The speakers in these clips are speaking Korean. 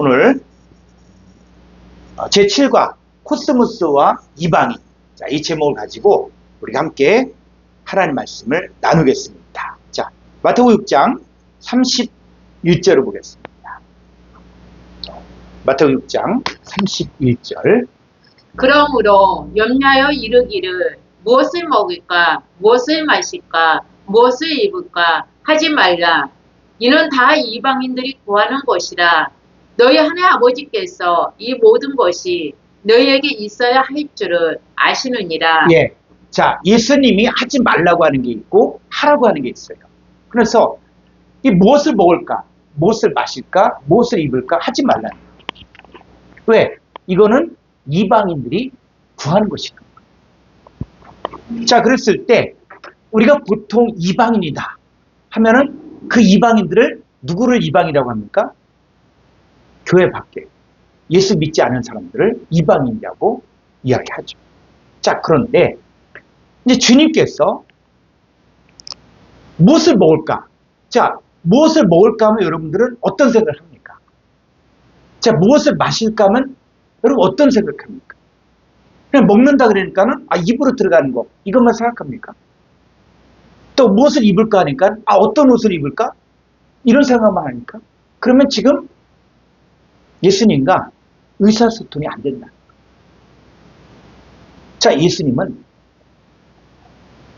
오늘 제7과 코스모스와 이방인, 자, 이 제목을 가지고 우리가 함께 하나님 말씀을 나누겠습니다. 자, 마태복음 6장 31절을 보겠습니다. 마태복음 6장 31절. 그러므로 염려하여 이르기를 무엇을 먹을까, 무엇을 마실까, 무엇을 입을까 하지 말라. 이는 다 이방인들이 구하는 것이라. 너희 하나님 아버지께서 이 모든 것이 너희에게 있어야 할 줄을 아시느니라. 예. 자, 예수님이 하지 말라고 하는 게 있고 하라고 하는 게 있어요. 그래서 이 무엇을 먹을까, 무엇을 마실까, 무엇을 입을까 하지 말라는 거예요. 왜? 이거는 이방인들이 구하는 것이거든요. 자, 그랬을 때 우리가 보통 이방인이다 하면은 그 이방인들을 누구를 이방이라고 합니까? 교회 밖에 예수 믿지 않은 사람들을 이방인이라고 이야기하죠. 자, 그런데 이제 주님께서 무엇을 먹을까? 자, 무엇을 먹을까 하면 여러분들은 어떤 생각을 합니까? 자, 무엇을 마실까 하면 여러분 어떤 생각을 합니까? 그냥 먹는다 그러니까는 입으로 들어가는 거 이것만 생각합니까? 또 무엇을 입을까 하니까 어떤 옷을 입을까? 이런 생각만 하니까 그러면 지금 예수님과 의사소통이 안 된다. 자, 예수님은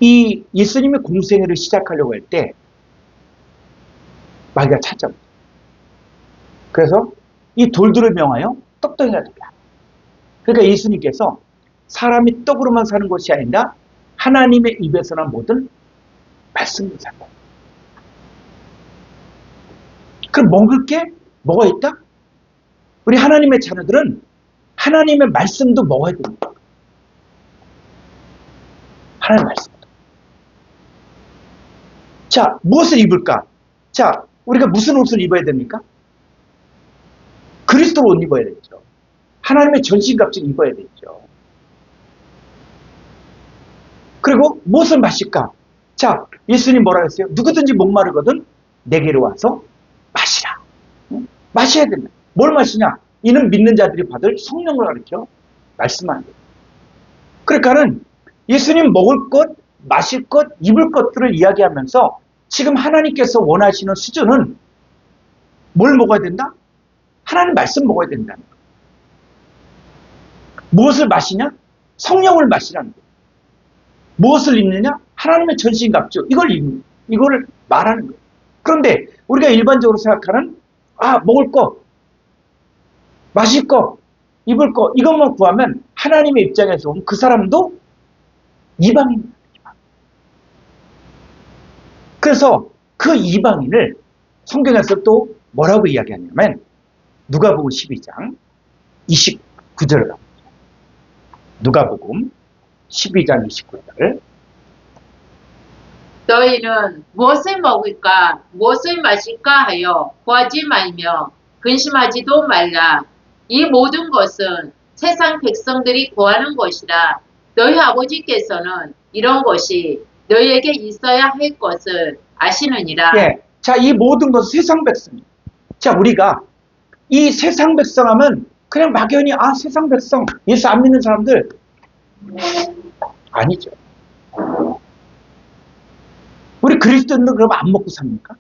이 예수님의 공생애를 시작하려고 할 때 마귀가 찾아옵니다. 그래서 이 돌들을 명하여 떡덩이가 되게 합니다. 그러니까 예수님께서 사람이 떡으로만 사는 것이 아니라 하나님의 입에서 난 모든 말씀으로 산다. 그럼 먹을 게 뭐가 있다? 우리 하나님의 자녀들은 하나님의 말씀도 먹어야 됩니다. 하나님의 말씀도. 자, 무엇을 입을까? 자, 우리가 무슨 옷을 입어야 됩니까? 그리스도 옷 입어야 되죠. 하나님의 전신갑주를 입어야 되죠. 그리고 무엇을 마실까? 자, 예수님 뭐라 했어요? 누구든지 목마르거든 내게로 와서 마시라. 마셔야 됩니다. 뭘 마시냐? 이는 믿는 자들이 받을 성령을 가르쳐 말씀하는 거예요. 그러니까는 예수님 먹을 것, 마실 것, 입을 것들을 이야기하면서 지금 하나님께서 원하시는 수준은 뭘 먹어야 된다? 하나님 말씀 먹어야 된다는 거예요. 무엇을 마시냐? 성령을 마시라는 거예요. 무엇을 입느냐? 하나님의 전신갑주. 이거를 말하는 거예요. 그런데 우리가 일반적으로 생각하는 먹을 거, 마실 거, 입을 거 이것만 구하면 하나님의 입장에서 보면 그 사람도 이방인입니다. 그래서 그 이방인을 성경에서 또 뭐라고 이야기하냐면 누가복음 12장 29절을 갑니다. 누가복음 12장 29절. 너희는 무엇을 먹을까, 무엇을 마실까 하여 구하지 말며 근심하지도 말라. 이 모든 것은 세상 백성들이 구하는 것이라. 너희 아버지께서는 이런 것이 너희에게 있어야 할 것을 아시느니라. 예. 자, 이 모든 것은 세상 백성. 자, 우리가 이 세상 백성 하면 그냥 막연히 세상 백성, 예수 안 믿는 사람들 아니죠. 우리 그리스도인들 그럼 안 먹고 삽니까?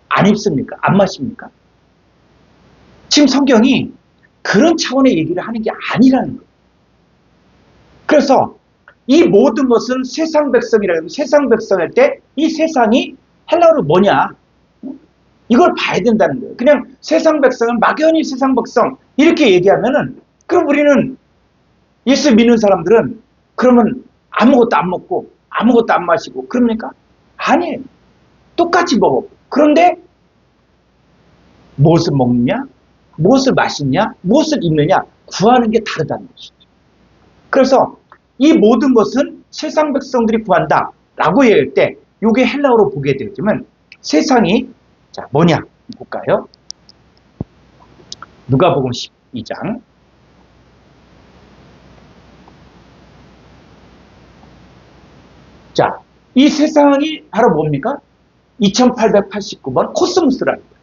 안 입습니까? 안 마십니까? 지금 성경이 그런 차원의 얘기를 하는 게 아니라는 거예요. 그래서 이 모든 것은 세상 백성이라고 해서 세상 백성일 때 이 세상이 헬라어로 뭐냐? 이걸 봐야 된다는 거예요. 그냥 세상 백성은 막연히 세상 백성 이렇게 얘기하면은 그럼 우리는 예수 믿는 사람들은 그러면 아무것도 안 먹고 아무것도 안 마시고 그럽니까? 아니에요. 똑같이 먹어. 그런데 무엇을 먹느냐? 무엇을 마시냐? 무엇을 입느냐? 구하는 게 다르다는 것이죠. 그래서 이 모든 것은 세상 백성들이 구한다 라고 얘기할 때 이게 헬라어로 보게 되지만 세상이 자 뭐냐? 볼까요? 누가복음 12장 자, 이 세상이 바로 뭡니까? 2889번 코스모스라는 거예요.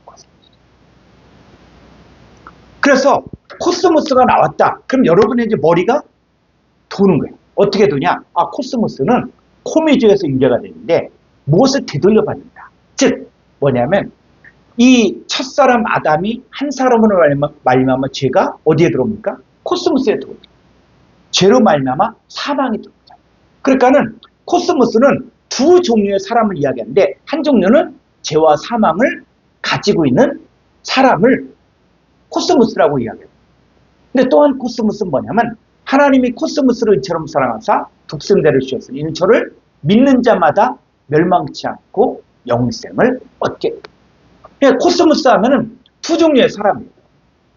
그래서 코스모스가 나왔다. 그럼 여러분의 이제 머리가 도는 거예요. 어떻게 도냐? 아, 코스모스는 코미주에서 유래가 되는데 무엇을 되돌려 받는다. 즉 뭐냐면 이 첫사람 아담이 한 사람으로 말미암아 죄가 어디에 들어옵니까? 코스모스에 들어옵니다. 죄로 말미암아 사망이 들어옵니다. 그러니까는 코스모스는 두 종류의 사람을 이야기하는데 한 종류는 죄와 사망을 가지고 있는 사람을 코스모스라고 이야기해요. 근데 또한 코스모스는 뭐냐면 하나님이 코스모스를 이처럼 사랑하사 독생자를 주셨으니 이는 저를 믿는 자마다 멸망치 않고 영생을 얻게 됩니다. 그러니까 코스모스 하면은 두 종류의 사람이에요.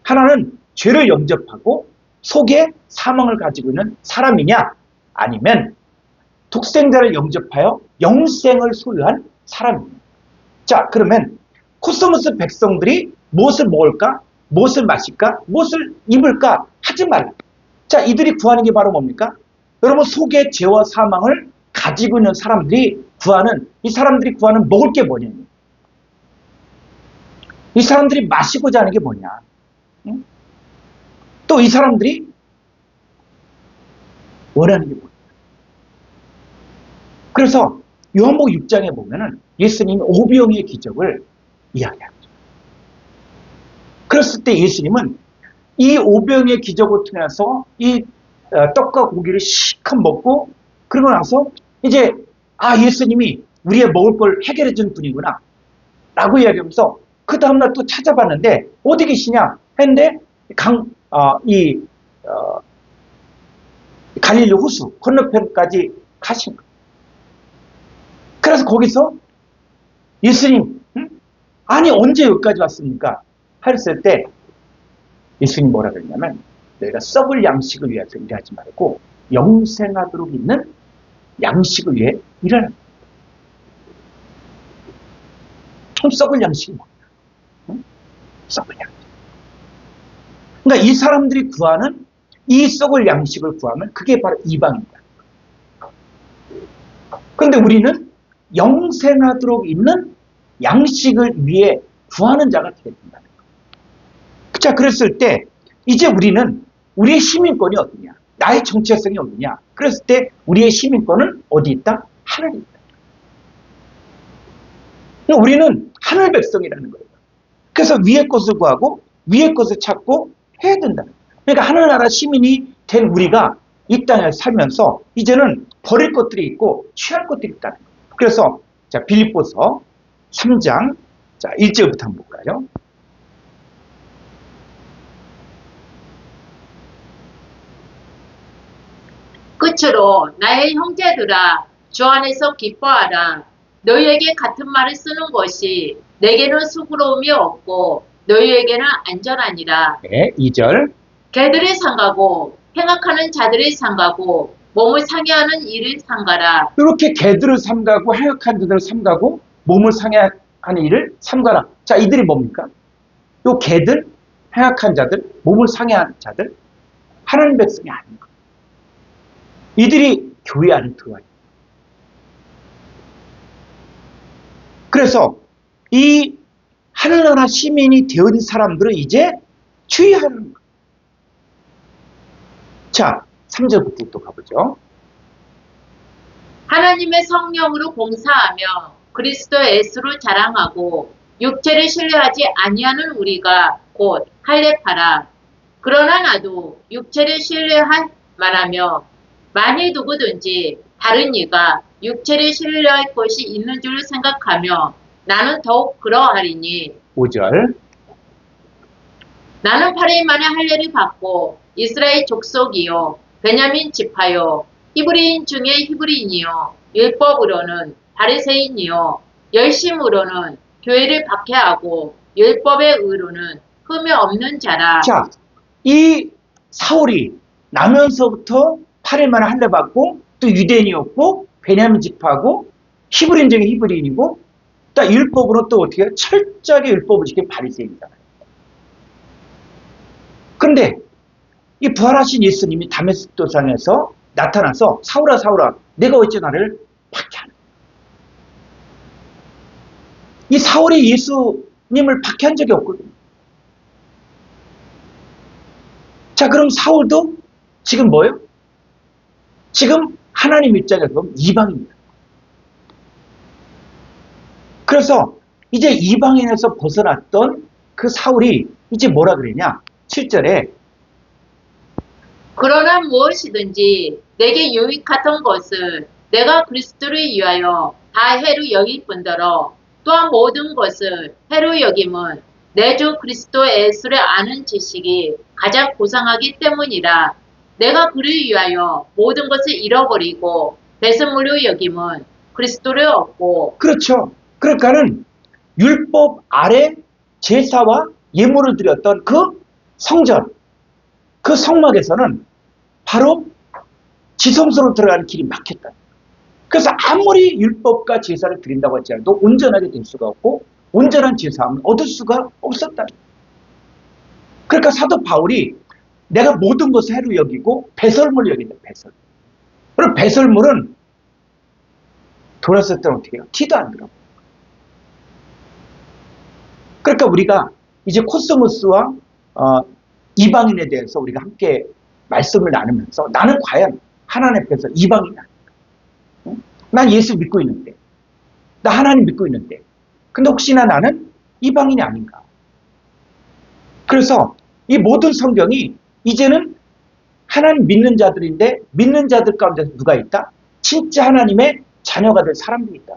하나는 죄를 영접하고 속에 사망을 가지고 있는 사람이냐 아니면 독생자를 영접하여 영생을 소유한 사람입니다. 자, 그러면 코스모스 백성들이 무엇을 먹을까? 무엇을 마실까? 무엇을 입을까? 하지 말라. 자, 이들이 구하는 게 바로 뭡니까? 여러분, 속에 죄와 사망을 가지고 있는 사람들이 구하는, 이 사람들이 구하는 먹을 게 뭐냐? 이 사람들이 마시고자 하는 게 뭐냐? 응? 또 이 사람들이 원하는 게 뭐냐? 그래서 요한복음 6장에 보면은 예수님이 오병이의 기적을 이야기합니다. 그랬을 때 예수님은 이 오병이의 기적을 통해서 이 떡과 고기를 실컷 먹고 그러고 나서 이제 예수님이 우리의 먹을 걸 해결해 준 분이구나 라고 이야기하면서 그 다음날 또 찾아봤는데 어디 계시냐 했는데 갈릴리 호수 건너편까지 가신 거예요. 그래서 거기서 예수님 아니 언제 여기까지 왔습니까? 했을 때 예수님 뭐라 그랬냐면 너희가 썩을 양식을 위해서 일하지 말고 영생하도록 있는 양식을 위해 일하는 거예요. 썩을 양식이 뭐냐? 응? 썩을 양식. 그러니까 이 사람들이 구하는 이 썩을 양식을 구하면 그게 바로 이방입니다. 그런데 우리는 영생하도록 있는 양식을 위해 구하는 자가 되어야 된다는 거예요. 자, 그랬을 때 이제 우리는 우리의 시민권이 어디냐? 나의 정체성이 어디냐? 그랬을 때 우리의 시민권은 어디 있다? 하늘에 있다. 그러니까 우리는 하늘 백성이라는 거예요. 그래서 위의 것을 구하고 위의 것을 찾고 해야 된다는 거예요. 그러니까 하늘나라 시민이 된 우리가 이 땅에 살면서 이제는 버릴 것들이 있고 취할 것들이 있다는 거예요. 그래서 자, 빌립보서 3장 자, 1절부터 한번 볼까요? 끝으로 나의 형제들아 주 안에서 기뻐하라. 너희에게 같은 말을 쓰는 것이 내게는 수고로움이 없고 너희에게는 안전하니라. 네, 2절. 개들이 상가고 행악하는 자들이 상가고 몸을 상해하는 일을 상가라. 이렇게 개들을 삼가고 행악한 자들을 삼가고 몸을 상해하는 일을 삼가라. 자, 이들이 뭡니까? 요 개들, 행악한 자들, 몸을 상해하는 자들, 하나님 백성이 아닌 거예요. 이들이 교회 안에 들어와요. 그래서 이 하늘나라 시민이 되어진 사람들은 이제 주의하는 거예요. 자, 3절부터 또 가보죠. 하나님의 성령으로 봉사하며 그리스도의 예수를 자랑하고 육체를 신뢰하지 아니하는 우리가 곧 할례파라. 그러나 나도 육체를 신뢰할 만하며 만일 누구든지 다른 이가 육체를 신뢰할 것이 있는 줄 생각하며 나는 더욱 그러하리니 5절. 나는 8일 만에 할례를 받고 이스라엘 족속이요 베냐민 지파요 히브리인 중에 히브리인이요 율법으로는 바리새인이요 열심으로는 교회를 박해하고 율법의 의로는 흠이 없는 자라. 자, 이 사울이 나면서부터 8일 만에 할례 받고 또 유대인이었고 베냐민 지파고 히브리인 중에 히브리인이고 또 율법으로 또 어떻게 해요? 철저하게 율법을 지킨 바리새인이잖아요. 그런데 이 부활하신 예수님이 다메섹 도상에서 나타나서 사울아 사울아 내가 어찌 나를 박해하느냐. 이 사울이 예수님을 박해한 적이 없거든요. 자, 그럼 사울도 지금 뭐예요? 지금 하나님 입장에서 보면 이방인이다. 그래서 이제 이방인에서 벗어났던 그 사울이 이제 뭐라 그러냐? 7절에 그러나 무엇이든지 내게 유익하던 것을 내가 그리스도를 위하여 다 해로 여길 뿐더러 또한 모든 것을 해로 여김은 내 주 그리스도 예수를 아는 지식이 가장 고상하기 때문이라. 내가 그를 위하여 모든 것을 잃어버리고 배설물로 여김은 그리스도를 얻고. 그렇죠. 그러니까는 율법 아래 제사와 예물을 드렸던 그 성전, 그 성막에서는 바로 지성소로 들어가는 길이 막혔다. 그래서 아무리 율법과 제사를 드린다고 할지라도 온전하게 될 수가 없고 온전한 제사함을 얻을 수가 없었다. 그러니까 사도 바울이 내가 모든 것을 해로 여기고 배설물을 여긴다. 배설. 그럼 배설물은 돌았을 때는 어떻게 해요? 티도 안 들어. 그러니까 우리가 이제 코스모스와 이방인에 대해서 우리가 함께 말씀을 나누면서 나는 과연 하나님 앞에서 이방인이 아닌가? 난 예수 믿고 있는데, 나 하나님 믿고 있는데, 근데 혹시나 나는 이방인이 아닌가? 그래서 이 모든 성경이 이제는 하나님 믿는 자들인데 믿는 자들 가운데 누가 있다? 진짜 하나님의 자녀가 될 사람들이 있다.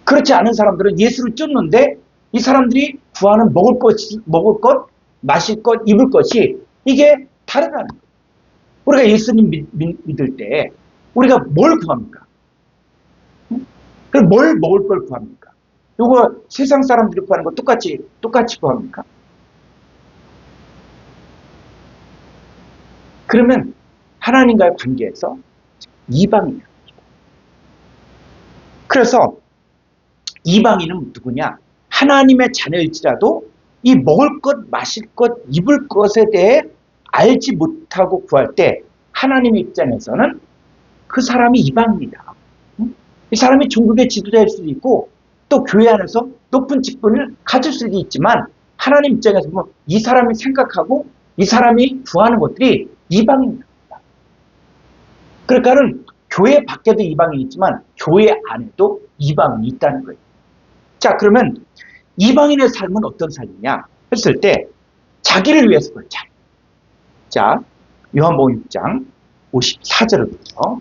그렇지 않은 사람들은 예수를 쫓는데 이 사람들이 구하는 먹을 것, 마실 것, 입을 것이 이게 다르다는 거예요. 우리가 예수님 믿을 때 우리가 뭘 구합니까? 그럼 뭘 먹을 걸 구합니까? 이거 세상 사람들이 구하는 거 똑같이 구합니까? 그러면 하나님과의 관계에서 이방인이야. 그래서 이방인은 누구냐? 하나님의 자녀일지라도 이 먹을 것, 마실 것, 입을 것에 대해 알지 못하고 구할 때 하나님의 입장에서는 그 사람이 이방인이다. 이 사람이 종국의 지도자일 수도 있고 또 교회 안에서 높은 직분을 가질 수도 있지만 하나님 입장에서 보면 이 사람이 생각하고 이 사람이 구하는 것들이 이방인이다. 그러니까는 교회 밖에도 이방인이 있지만 교회 안에도 이방인이 있다는 거예요. 자, 그러면 이방인의 삶은 어떤 삶이냐 했을 때 자기를 위해서 걸자. 자, 요한복음 6장 54절을 보죠.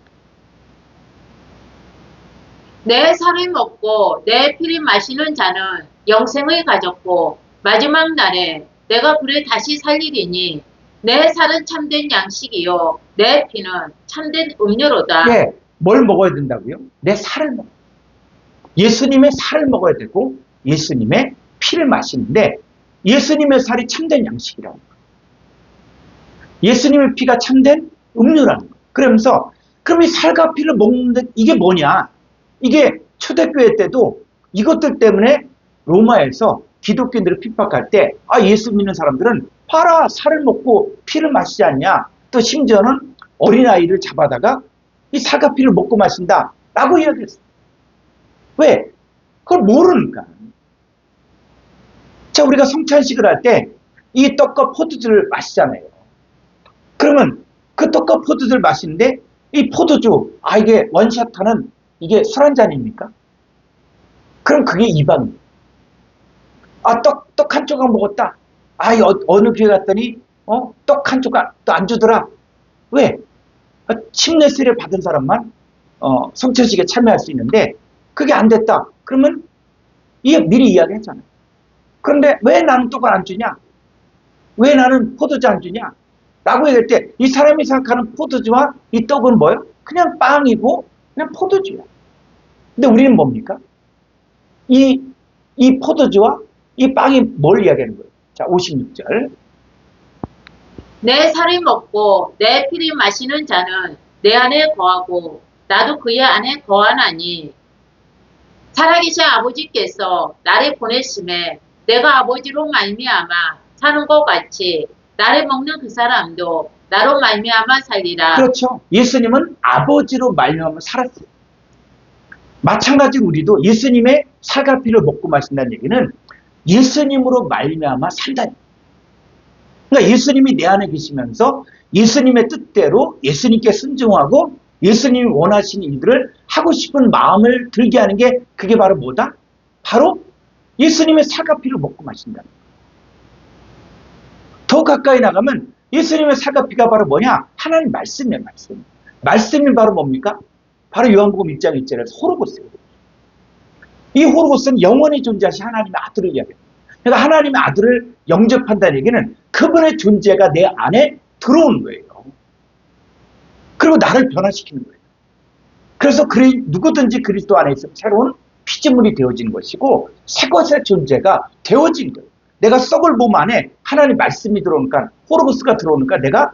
내 살을 먹고 내 피를 마시는 자는 영생을 가졌고 마지막 날에 내가 그를 다시 살리리니 내 살은 참된 양식이요 내 피는 참된 음료로다. 네, 뭘 먹어야 된다고요? 내 살을 먹어요. 예수님의 살을 먹어야 되고 예수님의 피를 마시는데 예수님의 살이 참된 양식이라고 해요. 예수님의 피가 참된 음료라는 거예요. 그러면서 그럼 이 살과 피를 먹는데 이게 뭐냐? 이게 초대교회 때도 이것들 때문에 로마에서 기독교인들을 핍박할 때 예수 믿는 사람들은 봐라 살을 먹고 피를 마시지 않냐? 또 심지어는 어린아이를 잡아다가 이 살과 피를 먹고 마신다 라고 이야기했어요. 왜? 그걸 모르니까. 자, 우리가 성찬식을 할 때 이 떡과 포도주를 마시잖아요. 그러면 그 떡과 포도주를 마시는데 이 포도주, 이게 원샷하는 이게 술 한 잔입니까? 그럼 그게 이방이에요. 떡 한 조각 먹었다. 어느 교회 갔더니 떡 한 조각 또 안 주더라. 왜? 침례세례 받은 사람만 성찬식에 참여할 수 있는데 그게 안 됐다. 그러면 미리 이야기했잖아요. 그런데 왜 나는 떡을 안 주냐? 왜 나는 포도주 안 주냐? 라고 얘기할 때 이 사람이 생각하는 포도주와 이 떡은 뭐예요? 그냥 빵이고 그냥 포도주야. 근데 우리는 뭡니까? 이 포도주와 이 빵이 뭘 이야기하는 거예요? 자, 56절. 내 살을 먹고 내 피를 마시는 자는 내 안에 거하고 나도 그의 안에 거하나니 살아계신 아버지께서 나를 보내심에 내가 아버지로 말미암아 사는 것 같이 나를 먹는 그 사람도 나로 말미암아 살리라. 그렇죠. 예수님은 아버지로 말미암아 살았어요. 마찬가지로 우리도 예수님의 살과 피를 먹고 마신다는 얘기는 예수님으로 말미암아 산다는. 그러니까 예수님이 내 안에 계시면서 예수님의 뜻대로 예수님께 순종하고 예수님이 원하시는 일들을 하고 싶은 마음을 들게 하는 게 그게 바로 뭐다? 바로 예수님의 사가피를 먹고 마신다. 더 가까이 나가면 예수님의 사가피가 바로 뭐냐? 하나님 말씀이에요, 말씀. 말씀이 바로 뭡니까? 바로 요한복음 1장 1절에서 호로고스예요. 이 호로고스는 영원히 존재하신 하나님의 아들을 이야기합니다. 그러니까 하나님의 아들을 영접한다는 얘기는 그분의 존재가 내 안에 들어오는 거예요. 그리고 나를 변화시키는 거예요. 그래서 누구든지 그리스도 안에 있으면 새로운 피조물이 되어지는 것이고 새 것의 존재가 되어지는 거예요. 내가 썩을 몸 안에 하나님 말씀이 들어오니까 호로고스가 들어오니까 내가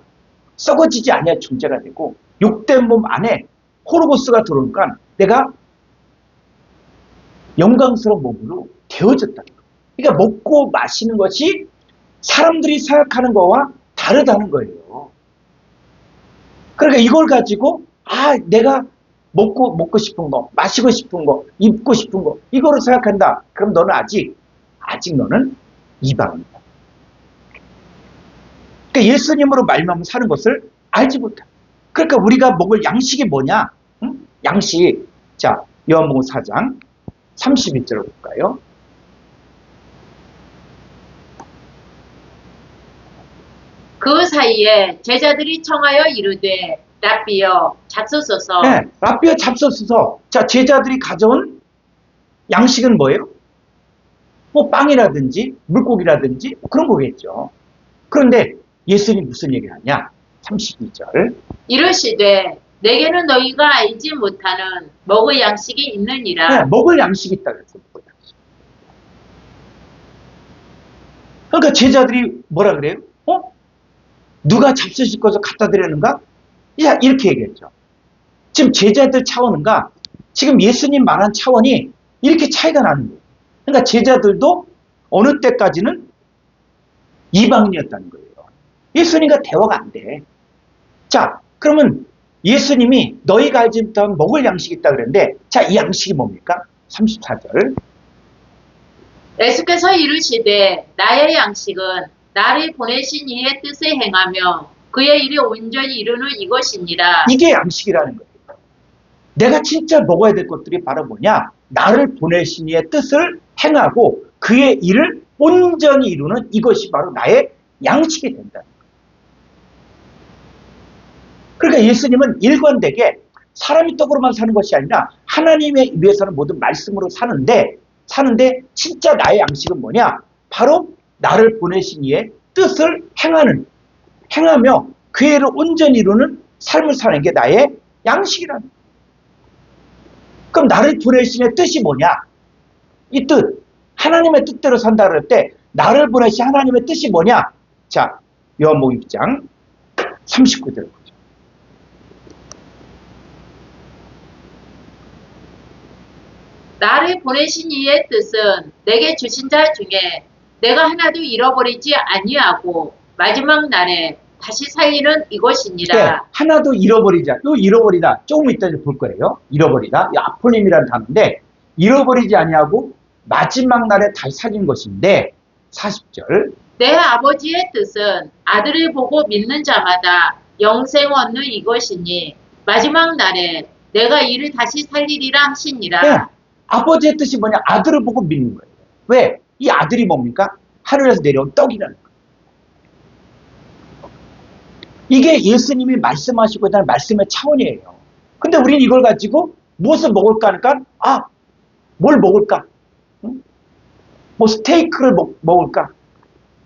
썩어지지 아니할 존재가 되고 욕된 몸 안에 호로고스가 들어오니까 내가 영광스러운 몸으로 되어졌다는 거예요. 그러니까 먹고 마시는 것이 사람들이 생각하는 거와 다르다는 거예요. 그러니까 이걸 가지고 내가 먹고 싶은 거, 마시고 싶은 거, 입고 싶은 거 이거로 생각한다. 그럼 너는 아직 너는 이방이다. 그러니까 예수님으로 말미암아 사는 것을 알지 못한다. 그러니까 우리가 먹을 양식이 뭐냐? 응? 양식. 자, 요한복음 4장 31절을 볼까요? 그 사이에 제자들이 청하여 이르되 랍비여 잡수소서. 네, 랍비여 잡수소서. 자, 제자들이 가져온 양식은 뭐예요? 뭐 빵이라든지 물고기라든지 그런 거겠죠. 그런데 예수님이 무슨 얘기를 하냐? 32절. 이르시되 내게는 너희가 알지 못하는 먹을 양식이 있느니라. 네, 먹을 양식이 있다 그랬어요. 그러니까 제자들이 뭐라 그래요? 누가 잡수실 것을 갖다 드리는가? 이렇게 얘기했죠. 지금 제자들 차원인가? 지금 예수님 말한 차원이 이렇게 차이가 나는 거예요. 그러니까 제자들도 어느 때까지는 이방인이었다는 거예요. 예수님과 대화가 안 돼. 자, 그러면 예수님이 너희가 알지 못한 먹을 양식이 있다 그랬는데, 자, 이 양식이 뭡니까? 34절. 예수께서 이르시되 나의 양식은 나를 보내신 이의 뜻을 행하며 그의 일을 온전히 이루는 이것이니라. 이게 양식이라는 거예요. 내가 진짜 먹어야 될 것들이 바로 뭐냐? 나를 보내신 이의 뜻을 행하고 그의 일을 온전히 이루는 이것이 바로 나의 양식이 된다는 거예요. 그러니까 예수님은 일관되게 사람이 떡으로만 사는 것이 아니라 하나님의 위해서는 모든 말씀으로 사는데 진짜 나의 양식은 뭐냐? 바로 나를 보내신 이의 뜻을 행하며 그 일을 온전히 이루는 삶을 사는 게 나의 양식이라는 거예요. 그럼 나를 보내신 이의 뜻이 뭐냐? 이 뜻, 하나님의 뜻대로 산다 그럴 때 나를 보내신 하나님의 뜻이 뭐냐? 자, 요한복음 6장 39절 보죠. 나를 보내신 이의 뜻은 내게 주신 자 중에 내가 하나도 잃어버리지 아니하고 마지막 날에 다시 살리는 이것이니라. 네, 하나도 잃어버리자. 요 잃어버리다. 조금 이따 볼 거예요. 잃어버리다. 이 아폴림이라는 단어인데 잃어버리지 아니하고 마지막 날에 다시 살리는 것인데 40절. 내 아버지의 뜻은 아들을 보고 믿는 자마다 영생 얻는 이것이니 마지막 날에 내가 이를 다시 살리리라 하시니라. 네, 아버지의 뜻이 뭐냐? 아들을 보고 믿는 거예요. 왜? 이 아들이 뭡니까? 하늘에서 내려온 떡이라는 거예요. 이게 예수님이 말씀하시고 있다는 말씀의 차원이에요. 근데 우리는 이걸 가지고 무엇을 먹을까 하니까 뭘 먹을까? 응? 뭐 스테이크를 먹을까?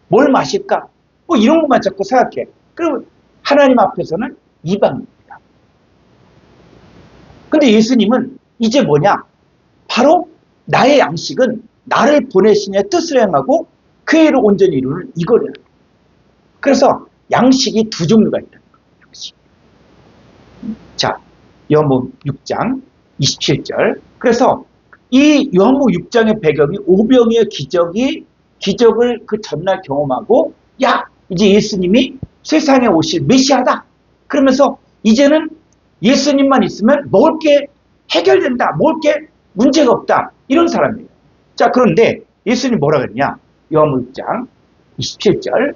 뭘 마실까? 뭐 이런 것만 자꾸 생각해. 그럼 하나님 앞에서는 이방입니다. 근데 예수님은 이제 뭐냐? 바로 나의 양식은 나를 보내신 이의 뜻을 행하고 그 일을 온전히 이루는 이거래요. 그래서 양식이 두 종류가 있다는 거예요. 양식. 자, 요한복음 6장 27절. 그래서 이 요한복음 6장의 배경이 오병이의 기적을 그 전날 경험하고 이제 예수님이 세상에 오실 메시아다. 그러면서 이제는 예수님만 있으면 먹을 게 해결된다. 먹을 게 문제가 없다. 이런 사람이에요. 자, 그런데 예수님이 뭐라 그랬냐? 요한복음 6장 27절.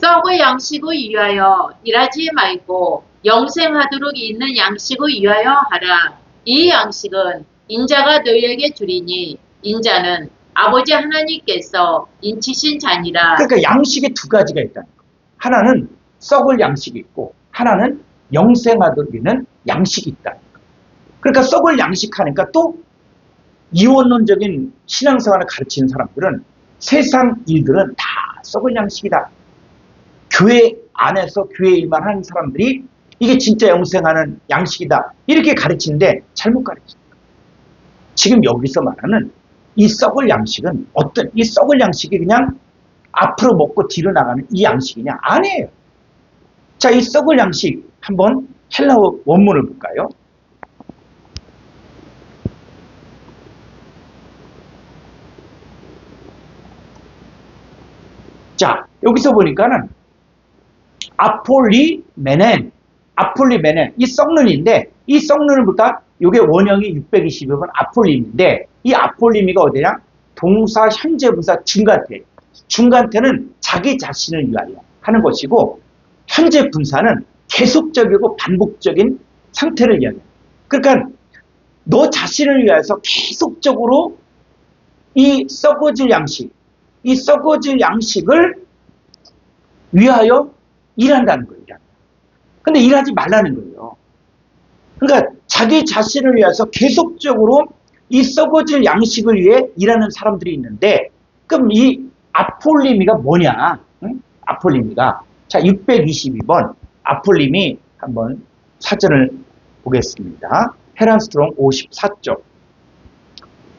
썩을 양식을 위하여 일하지 말고 영생하도록 있는 양식을 위하여 하라. 이 양식은 인자가 너희에게 주리니 인자는 아버지 하나님께서 인치신 자니라. 그러니까 양식이 두 가지가 있다는 거예요. 하나는 썩을 양식이 있고 하나는 영생하도록 있는 양식이 있다는 거예요. 그러니까 썩을 양식하니까 또 이원론적인 신앙생활을 가르치는 사람들은 세상 일들은 다 썩을 양식이다. 교회 안에서 교회 일만 하는 사람들이 이게 진짜 영생하는 양식이다. 이렇게 가르치는데 잘못 가르칩니다. 지금 여기서 말하는 이 썩을 양식은 어떤 이 썩을 양식이 그냥 앞으로 먹고 뒤로 나가는 이 양식이냐? 아니에요. 자, 이 썩을 양식 한번 헬라어 원문을 볼까요? 자, 여기서 보니까는 아폴리메넨, 이 썩는인데 이 썩는을보다 이게 원형이 622번 아폴림인데 이 아폴림이가 어디냐? 동사, 현재 분사, 중간태. 중간태는 자기 자신을 위하여 하는 것이고 현재 분사는 계속적이고 반복적인 상태를 이야기해요. 그러니까 너 자신을 위해서 계속적으로 이 썩어질 양식, 이 썩어질 양식을 위하여 일한다는 거예요. 근데 일하지 말라는 거예요. 그러니까 자기 자신을 위해서 계속적으로 이 썩어질 양식을 위해 일하는 사람들이 있는데 그럼 이 아폴리미가 뭐냐? 응? 아폴리미가 자 622번 아폴리미 한번 사전을 보겠습니다. 헤란스트롱 54쪽.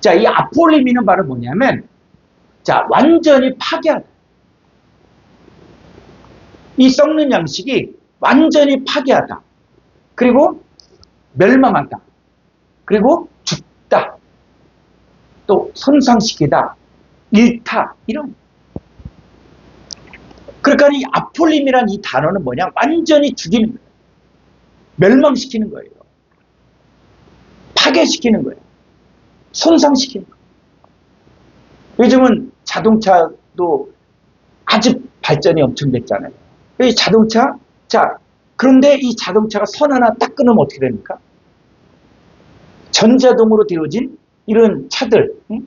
자, 이 아폴리미는 바로 뭐냐면 자, 완전히 파괴하다. 이 썩는 양식이 완전히 파괴하다. 그리고 멸망하다. 그리고 죽다. 또 손상시키다. 잃다. 이런. 그러니까 이 아폴림이라는 이 단어는 뭐냐? 완전히 죽이는 거예요. 멸망시키는 거예요. 파괴시키는 거예요. 손상시키는 거예요. 요즘은 자동차도 아주 발전이 엄청 됐잖아요. 이 자동차, 자, 그런데 이 자동차가 선 하나 딱 끊으면 어떻게 됩니까? 전자동으로 되어진 이런 차들, 응?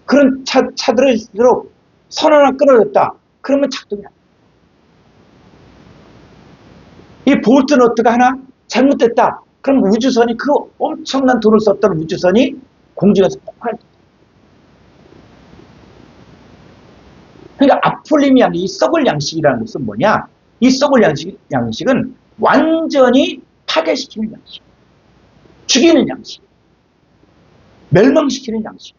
그런 차들일수록 선 하나 끊어졌다. 그러면 작동이 안 돼. 이 볼트 너트가 하나 잘못됐다. 그럼 우주선이 그 엄청난 돈을 썼던 우주선이 공중에서 폭발해. 그러니까 아폴림이 아닌 이 썩을 양식이라는 것은 뭐냐? 이 썩을 양식은 완전히 파괴시키는 양식. 죽이는 양식. 멸망시키는 양식.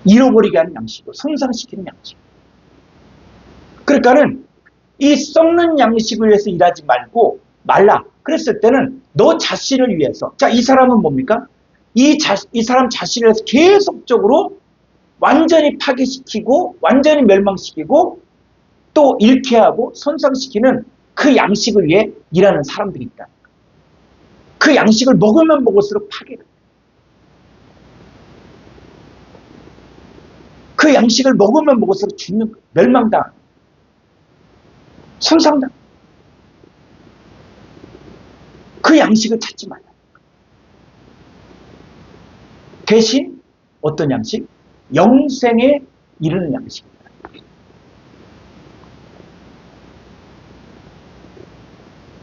잃어버리게 하는 양식으로 손상시키는 양식. 그러니까는 이 썩는 양식을 위해서 일하지 말라. 그랬을 때는 너 자신을 위해서. 자, 이 사람은 뭡니까? 이 사람 자신을 위해서 계속적으로 완전히 파괴시키고 완전히 멸망시키고 또 잃게 하고 손상시키는 그 양식을 위해 일하는 사람들이 있다. 그 양식을 먹으면 먹을수록 파괴가. 그 양식을 먹으면 먹을수록 죽는 멸망당, 손상당. 그 양식을 찾지 말라. 대신 어떤 양식? 영생에 이르는 양식입니다.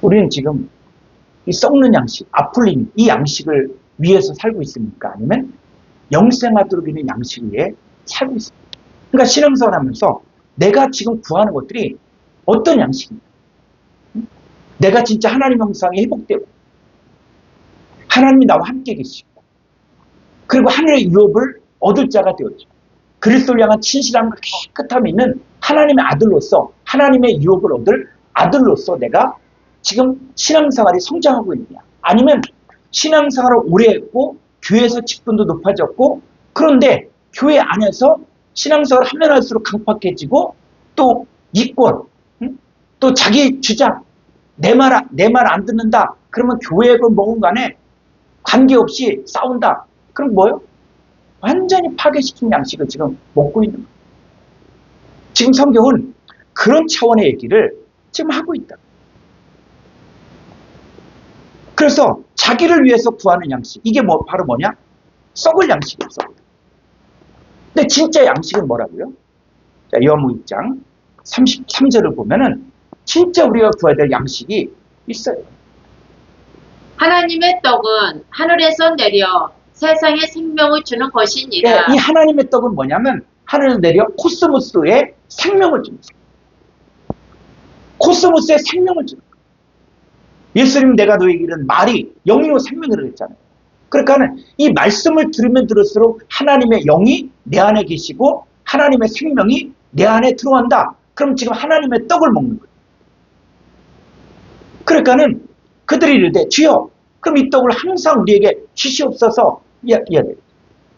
우리는 지금 이 썩는 양식, 아플림, 이 양식을 위해서 살고 있습니까? 아니면 영생하도록 있는 양식 위에 살고 있습니다. 그러니까 신앙생활 하면서 내가 지금 구하는 것들이 어떤 양식입니까? 내가 진짜 하나님 형상이 회복되고 하나님이 나와 함께 계시고 그리고 하늘의 유업을 얻을 자가 되었죠. 그리스도를 향한 진실함과 깨끗함이 있는 하나님의 아들로서 하나님의 유업을 얻을 아들로서 내가 지금 신앙생활이 성장하고 있느냐. 아니면 신앙생활을 오래 했고 교회에서 직분도 높아졌고 그런데 교회 안에서 신앙생활을 하면 할수록 강팍해지고 또 이권, 또 자기 주장, 내 말 안 듣는다. 그러면 교회건 뭐건 간에 관계없이 싸운다. 그럼 뭐예요? 완전히 파괴시킨 양식을 지금 먹고 있는 거예요. 지금 성경은 그런 차원의 얘기를 지금 하고 있다. 그래서 자기를 위해서 구하는 양식, 이게 바로 뭐냐? 썩을 양식이에요. 썩을. 근데 진짜 양식은 뭐라고요? 자, 요한복음 6장 33절을 보면은 진짜 우리가 구해야 될 양식이 있어요. 하나님의 떡은 하늘에서 내려 세상에 생명을 주는 것이니라. 이 하나님의 떡은 뭐냐면 하늘에서 내려 코스모스에 생명을 주는 거예요. 코스모스에 생명을 주는 거예요. 예수님 내가 너에게 이른 말이 영이요 생명이라고 했잖아요. 그러니까 이 말씀을 들으면 들을수록 하나님의 영이 내 안에 계시고 하나님의 생명이 내 안에 들어간다. 그럼 지금 하나님의 떡을 먹는 거예요. 그러니까는 그들이 이르되 주여 그럼 이 떡을 항상 우리에게 주시옵소서 이야기해요.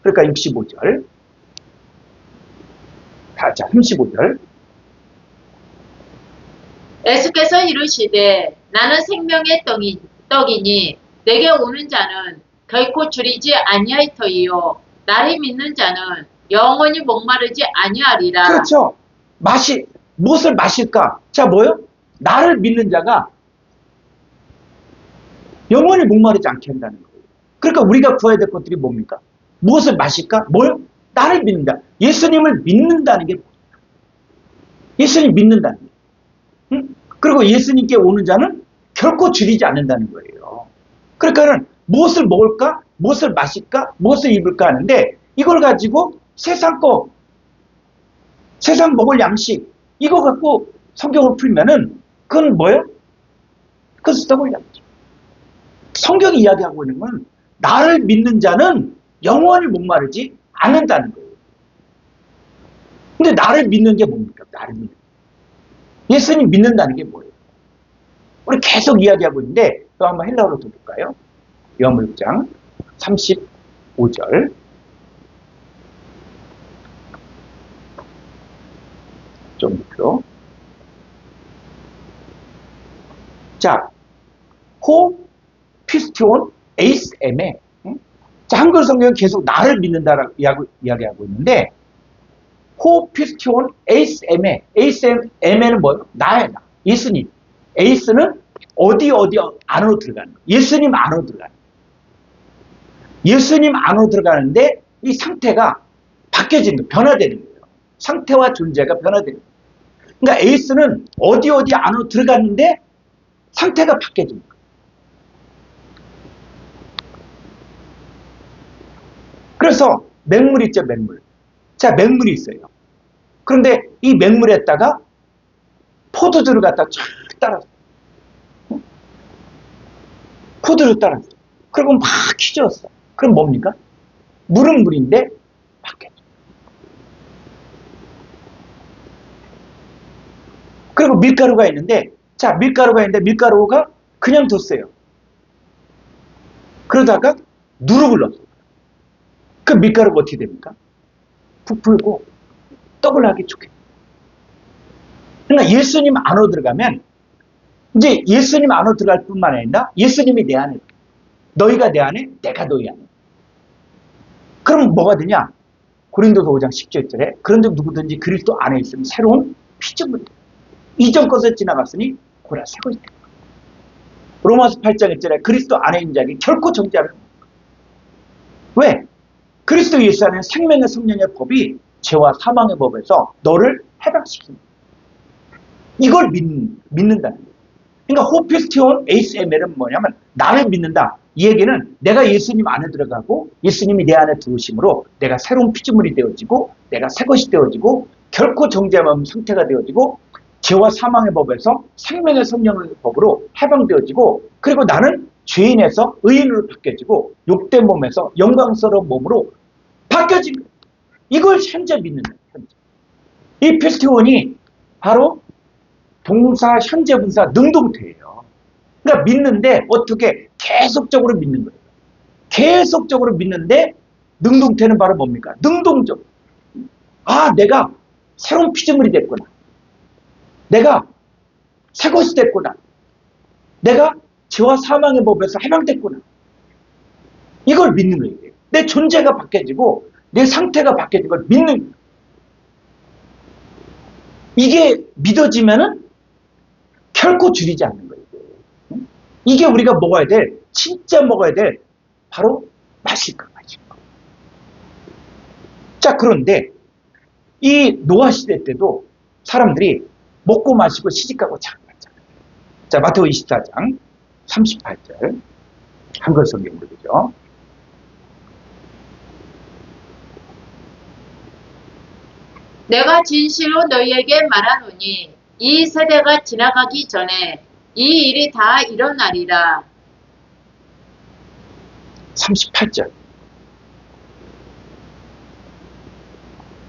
그러니까 65절 자 35절 예수께서 이르시되 나는 생명의 떡이니 내게 오는 자는 결코 줄이지 아니할 터이요 나를 믿는 자는 영원히 목마르지 아니하리라. 그렇죠. 무엇을 마실까? 자 뭐요? 나를 믿는 자가 영원히 목마르지 않게 한다는 거예요. 그러니까 우리가 구해야 될 것들이 뭡니까? 무엇을 마실까? 뭐요? 나를 믿는다. 예수님을 믿는다는 게 뭐예요? 예수님 믿는다는 게. 응? 그리고 예수님께 오는 자는 결코 줄이지 않는다는 거예요. 그러니까는 무엇을 먹을까? 무엇을 마실까? 무엇을 입을까 하는데 이걸 가지고 세상 먹을 양식 이거 갖고 성경을 풀면은 그건 뭐예요? 그건 썩을 양식. 성경이 이야기하고 있는 건 나를 믿는 자는 영원히 목마르지 않는다는 거예요. 근데 나를 믿는 게 뭡니까? 나를 믿는. 예수님 믿는다는 게 뭐예요? 우리 계속 이야기하고 있는데 또 한번 헬라어로 또 볼까요? 요한복음 6장 35절 좀 밑으로 자 피스티온 에이스 에메 자, 한글 성경은 계속 나를 믿는다라고 이야기하고 있는데 피스티온 에이스 에메 에메는 뭐예요? 나예요. 나. 예수님. 에이스는 어디 안으로 들어가는 거예요. 예수님 안으로 들어가는 거예요. 예수님 안으로 들어가는데 이 상태가 바뀌어지는 거예요. 변화되는 거예요. 상태와 존재가 변화되는 거예요. 그러니까 에이스는 어디 안으로 들어갔는데 상태가 바뀌어지는 거예요. 그래서 맹물 있죠, 맹물. 자, 맹물이 있어요. 그런데 이 맹물에다가 포도주를 갖다 쫙 따랐어요. 포도주 따랐어요. 그리고 막 휘저었어. 그럼 뭡니까? 물은 물인데 바뀌었죠. 그리고 밀가루가 있는데 밀가루가 그냥 뒀어요. 그러다가 누룩을 넣었어요. 그 밀가루가 어떻게 됩니까? 부풀고 떡을 하기 좋게. 그러니까 예수님 안으로 들어가면 이제 예수님 안으로 들어갈 뿐만 아니라 예수님이 내 안에 너희가 내 안에 내가 너희 안에. 그럼 뭐가 되냐? 고린도서 5장 10절에 그런데 누구든지 그리스도 안에 있으면 새로운 피조물이다. 이전 것을 지나갔으니 보라 새 것이다. 로마서 8장 1절에 그리스도 안에 있는 자에게 결코 정죄하는 왜? 그리스도 예수 안에 생명의 성령의 법이 죄와 사망의 법에서 너를 해방시킵니다. 이걸 믿는다는 거예요. 그러니까 호피스티온 에이스 에멜은 뭐냐면 나를 믿는다. 이 얘기는 내가 예수님 안에 들어가고 예수님이 내 안에 들어오심으로 내가 새로운 피조물이 되어지고 내가 새 것이 되어지고 결코 정죄함 없는 상태가 되어지고 죄와 사망의 법에서 생명의 성령의 법으로 해방되어지고 그리고 나는 죄인에서 의인으로 바뀌어지고 욕된 몸에서 영광스러운 몸으로 바뀌어진 거예요. 이걸 현재 믿는 거예요. 현재. 이 피스티온이 바로 동사, 현재 분사, 능동태예요. 그러니까 믿는데 어떻게 계속적으로 믿는 거예요. 계속적으로 믿는데 능동태는 바로 뭡니까? 능동적. 아, 내가 새로운 피조물이 됐구나. 내가 새 것이 됐구나. 내가 죄와 사망의 법에서 해방됐구나. 이걸 믿는 거예요. 내 존재가 바뀌어지고 내 상태가 바뀌어진 걸 믿는 거예요. 이게 믿어지면은 결코 줄이지 않는 거예요. 이게 우리가 먹어야 될, 진짜 먹어야 될 바로 마실 것 마실 것. 자, 그런데 이 노아 시대 때도 사람들이 먹고 마시고 시집가고 장가갔잖아요. 자, 마태복음 24장 38절 한글 성경으로 되죠. 내가 진실로 너희에게 말하노니 이 세대가 지나가기 전에 이 일이 다 일어나리라. 38절.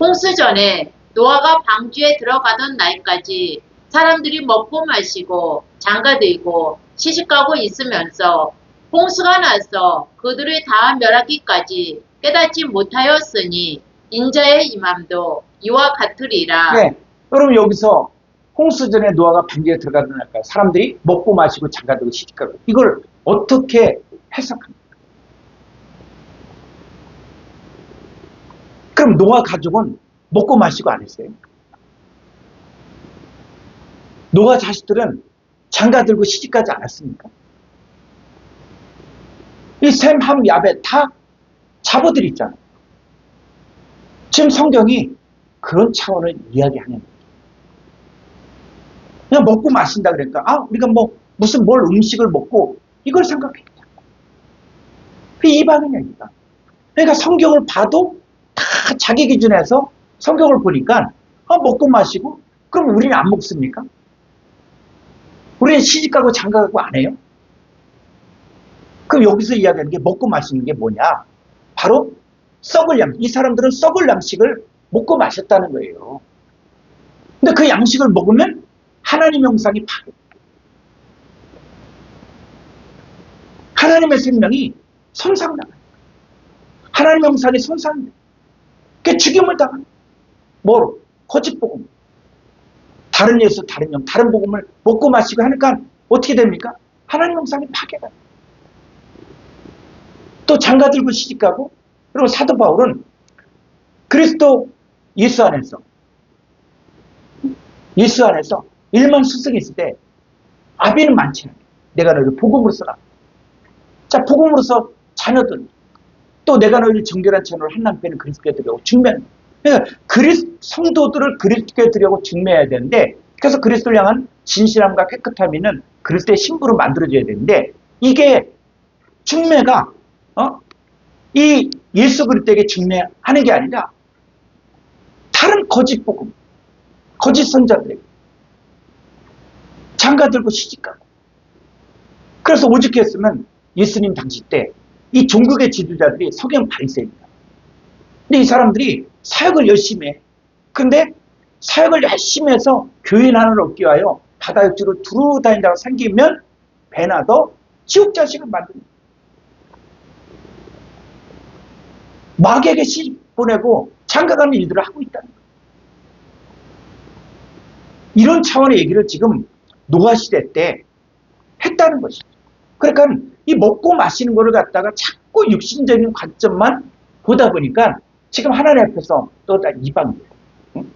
홍수 전에 노아가 방주에 들어가던 날까지 사람들이 먹고 마시고 장가들고 시집가고 있으면서 홍수가 나서 그들을 다 멸하기까지 깨닫지 못하였으니 인자의 임함도 이와 같으리라. 네. 여러분 여기서 홍수 전에 노아가 방주에 들어가던 날까지 사람들이 먹고 마시고 장가들고 시집가고 이걸 어떻게 해석합니까? 그럼 노아 가족은 먹고 마시고 안 했어요? 노아 자식들은 장가들고 시집가지 않았습니까? 이 셈, 함, 야벳 다 자보들 있잖아요. 지금 성경이 그런 차원을 이야기하는 거예요. 그냥 먹고 마신다 그러니까 우리가 뭐 무슨 뭘 음식을 먹고 이걸 생각했잖아. 그 이방이냐 이방. 그러니까 성경을 봐도 다 자기 기준에서 성경을 보니까 먹고 마시고 그럼 우리는 안 먹습니까? 우리는 시집가고 장가가고 안 해요? 그럼 여기서 이야기하는 게 먹고 마시는 게 뭐냐? 바로 썩을 양식. 이 사람들은 썩을 양식을 먹고 마셨다는 거예요. 근데 그 양식을 먹으면 하나님의 형상이 파괴. 하나님의 생명이 손상당해요. 하나님의 형상이 손상돼요. 그게 죽임을 당합니다. 뭐로? 거짓 복음. 다른 예수, 다른 영, 다른 복음을 먹고 마시고 하니까 어떻게 됩니까? 하나님 형상이 파괴가 돼요. 또 장가들고 시집가고 그리고 사도 바울은 그리스도 예수 안에서 일만 스승이 있을 때 아비는 많지 않아요. 내가 너희를 복음으로 써라. 자, 복음으로서 자녀들 또 내가 너희를 정결한 자녀로 하나님께는 그리스도께 드리고 중매하는 그러니까 성도들을 그리스도께 드리고 중매해야 되는데 그래서 그리스도를 향한 진실함과 깨끗함이 있는 그리스도의 신부로 만들어져야 되는데 이게 중매가 이 예수 그리스도에게 중매하는 게 아니라 다른 거짓 복음, 거짓 선자들에게 장가들고 시집가고 그래서 오죽했으면 예수님 당시 때 이 종국의 지도자들이 서경 바리새인입니다. 근데 이 사람들이 사역을 열심히 해. 근데 사역을 열심히 해서 교인 하나를 얻기 위하여 바다 육지로 두루 다닌다고 생기면 배나 더 지옥 자식을 만듭니다. 마귀에게 시집 보내고 장가가는 일들을 하고 있다는 거예요. 이런 차원의 얘기를 지금 노아 시대 때 했다는 것이죠. 그러니까 이 먹고 마시는 거를 갖다가 자꾸 육신적인 관점만 보다 보니까 지금 하나님 앞에서 또 다 이방이에요. 응?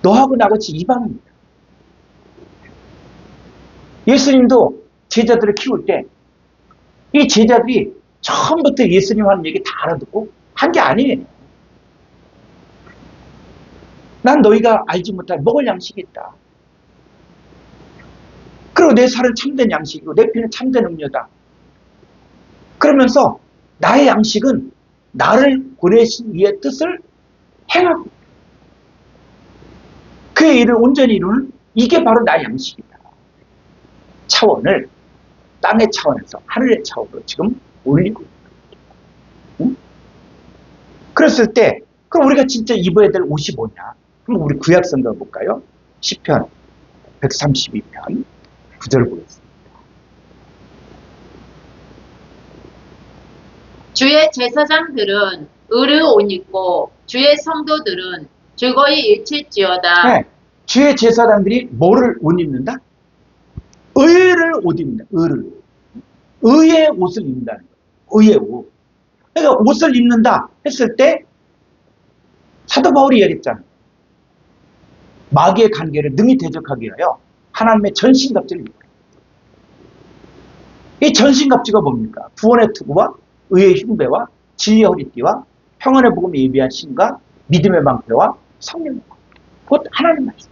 너하고 나같이 이방입니다. 예수님도 제자들을 키울 때 이 제자들이 처음부터 예수님 하는 얘기 다 알아듣고 한 게 아니에요. 난 너희가 알지 못할 먹을 양식이 있다. 그리고 내 살은 참된 양식이고 내 피는 참된 음료다. 그러면서 나의 양식은 나를 보내신 이의 뜻을 행하고 그의 일을 온전히 이루는 이게 바로 나의 양식이다. 차원을 땅의 차원에서 하늘의 차원으로 지금 올리고 있는 거예요. 응? 그랬을 때 그럼 우리가 진짜 입어야 될 옷이 뭐냐? 그럼 우리 구약성경 볼까요? 시편 132편 9절 보겠습니다. 주의 제사장들은 의를 옷 입고 주의 성도들은 즐거이 일칠지어다. 네, 주의 제사장들이 뭐를 옷 입는다? 의를 옷 입는다. 의의 옷을 입는다는 거예요. 의의 옷. 그러니까 옷을 입는다 했을 때 사도 바울이 얘기했잖아요. 마귀의 관계를 능히 대적하기 위하여 하나님의 전신갑주를 입어요. 이 전신갑주가 뭡니까? 구원의 투구와 의의 흉배와 진리의 허리띠와 평안의 복음에 예비한 신과 믿음의 방패와 성령의 복. 곧 하나님 말씀.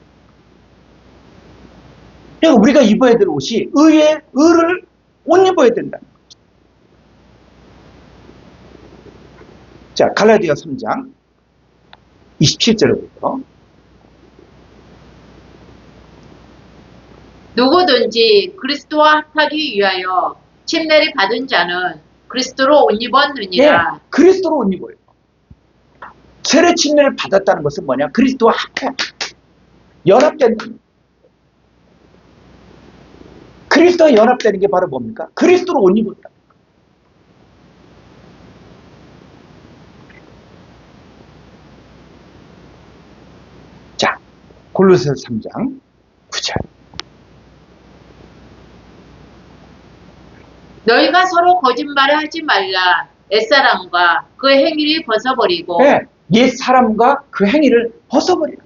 그러니까 우리가 입어야 될 옷이 의를 옷 입어야 된다는 거죠. 자, 갈라디아 3장 27절부터 누구든지 그리스도와 합하기 위하여 침례를 받은 자는 그리스도로 옷 입었느니라. 네, 그리스도로 옷 입어요. 세례 침례를 받았다는 것은 뭐냐? 그리스도와 합해. 연합된다는 거예요. 그리스도와 연합되는 게 바로 뭡니까? 그리스도로 옷 입었다. 자, 골로새서 3장 9절. 너희가 서로 거짓말을 하지 말라. 옛사람과 그 행위를 벗어버리고 네, 옛 사람과 그 행위를 벗어버려요.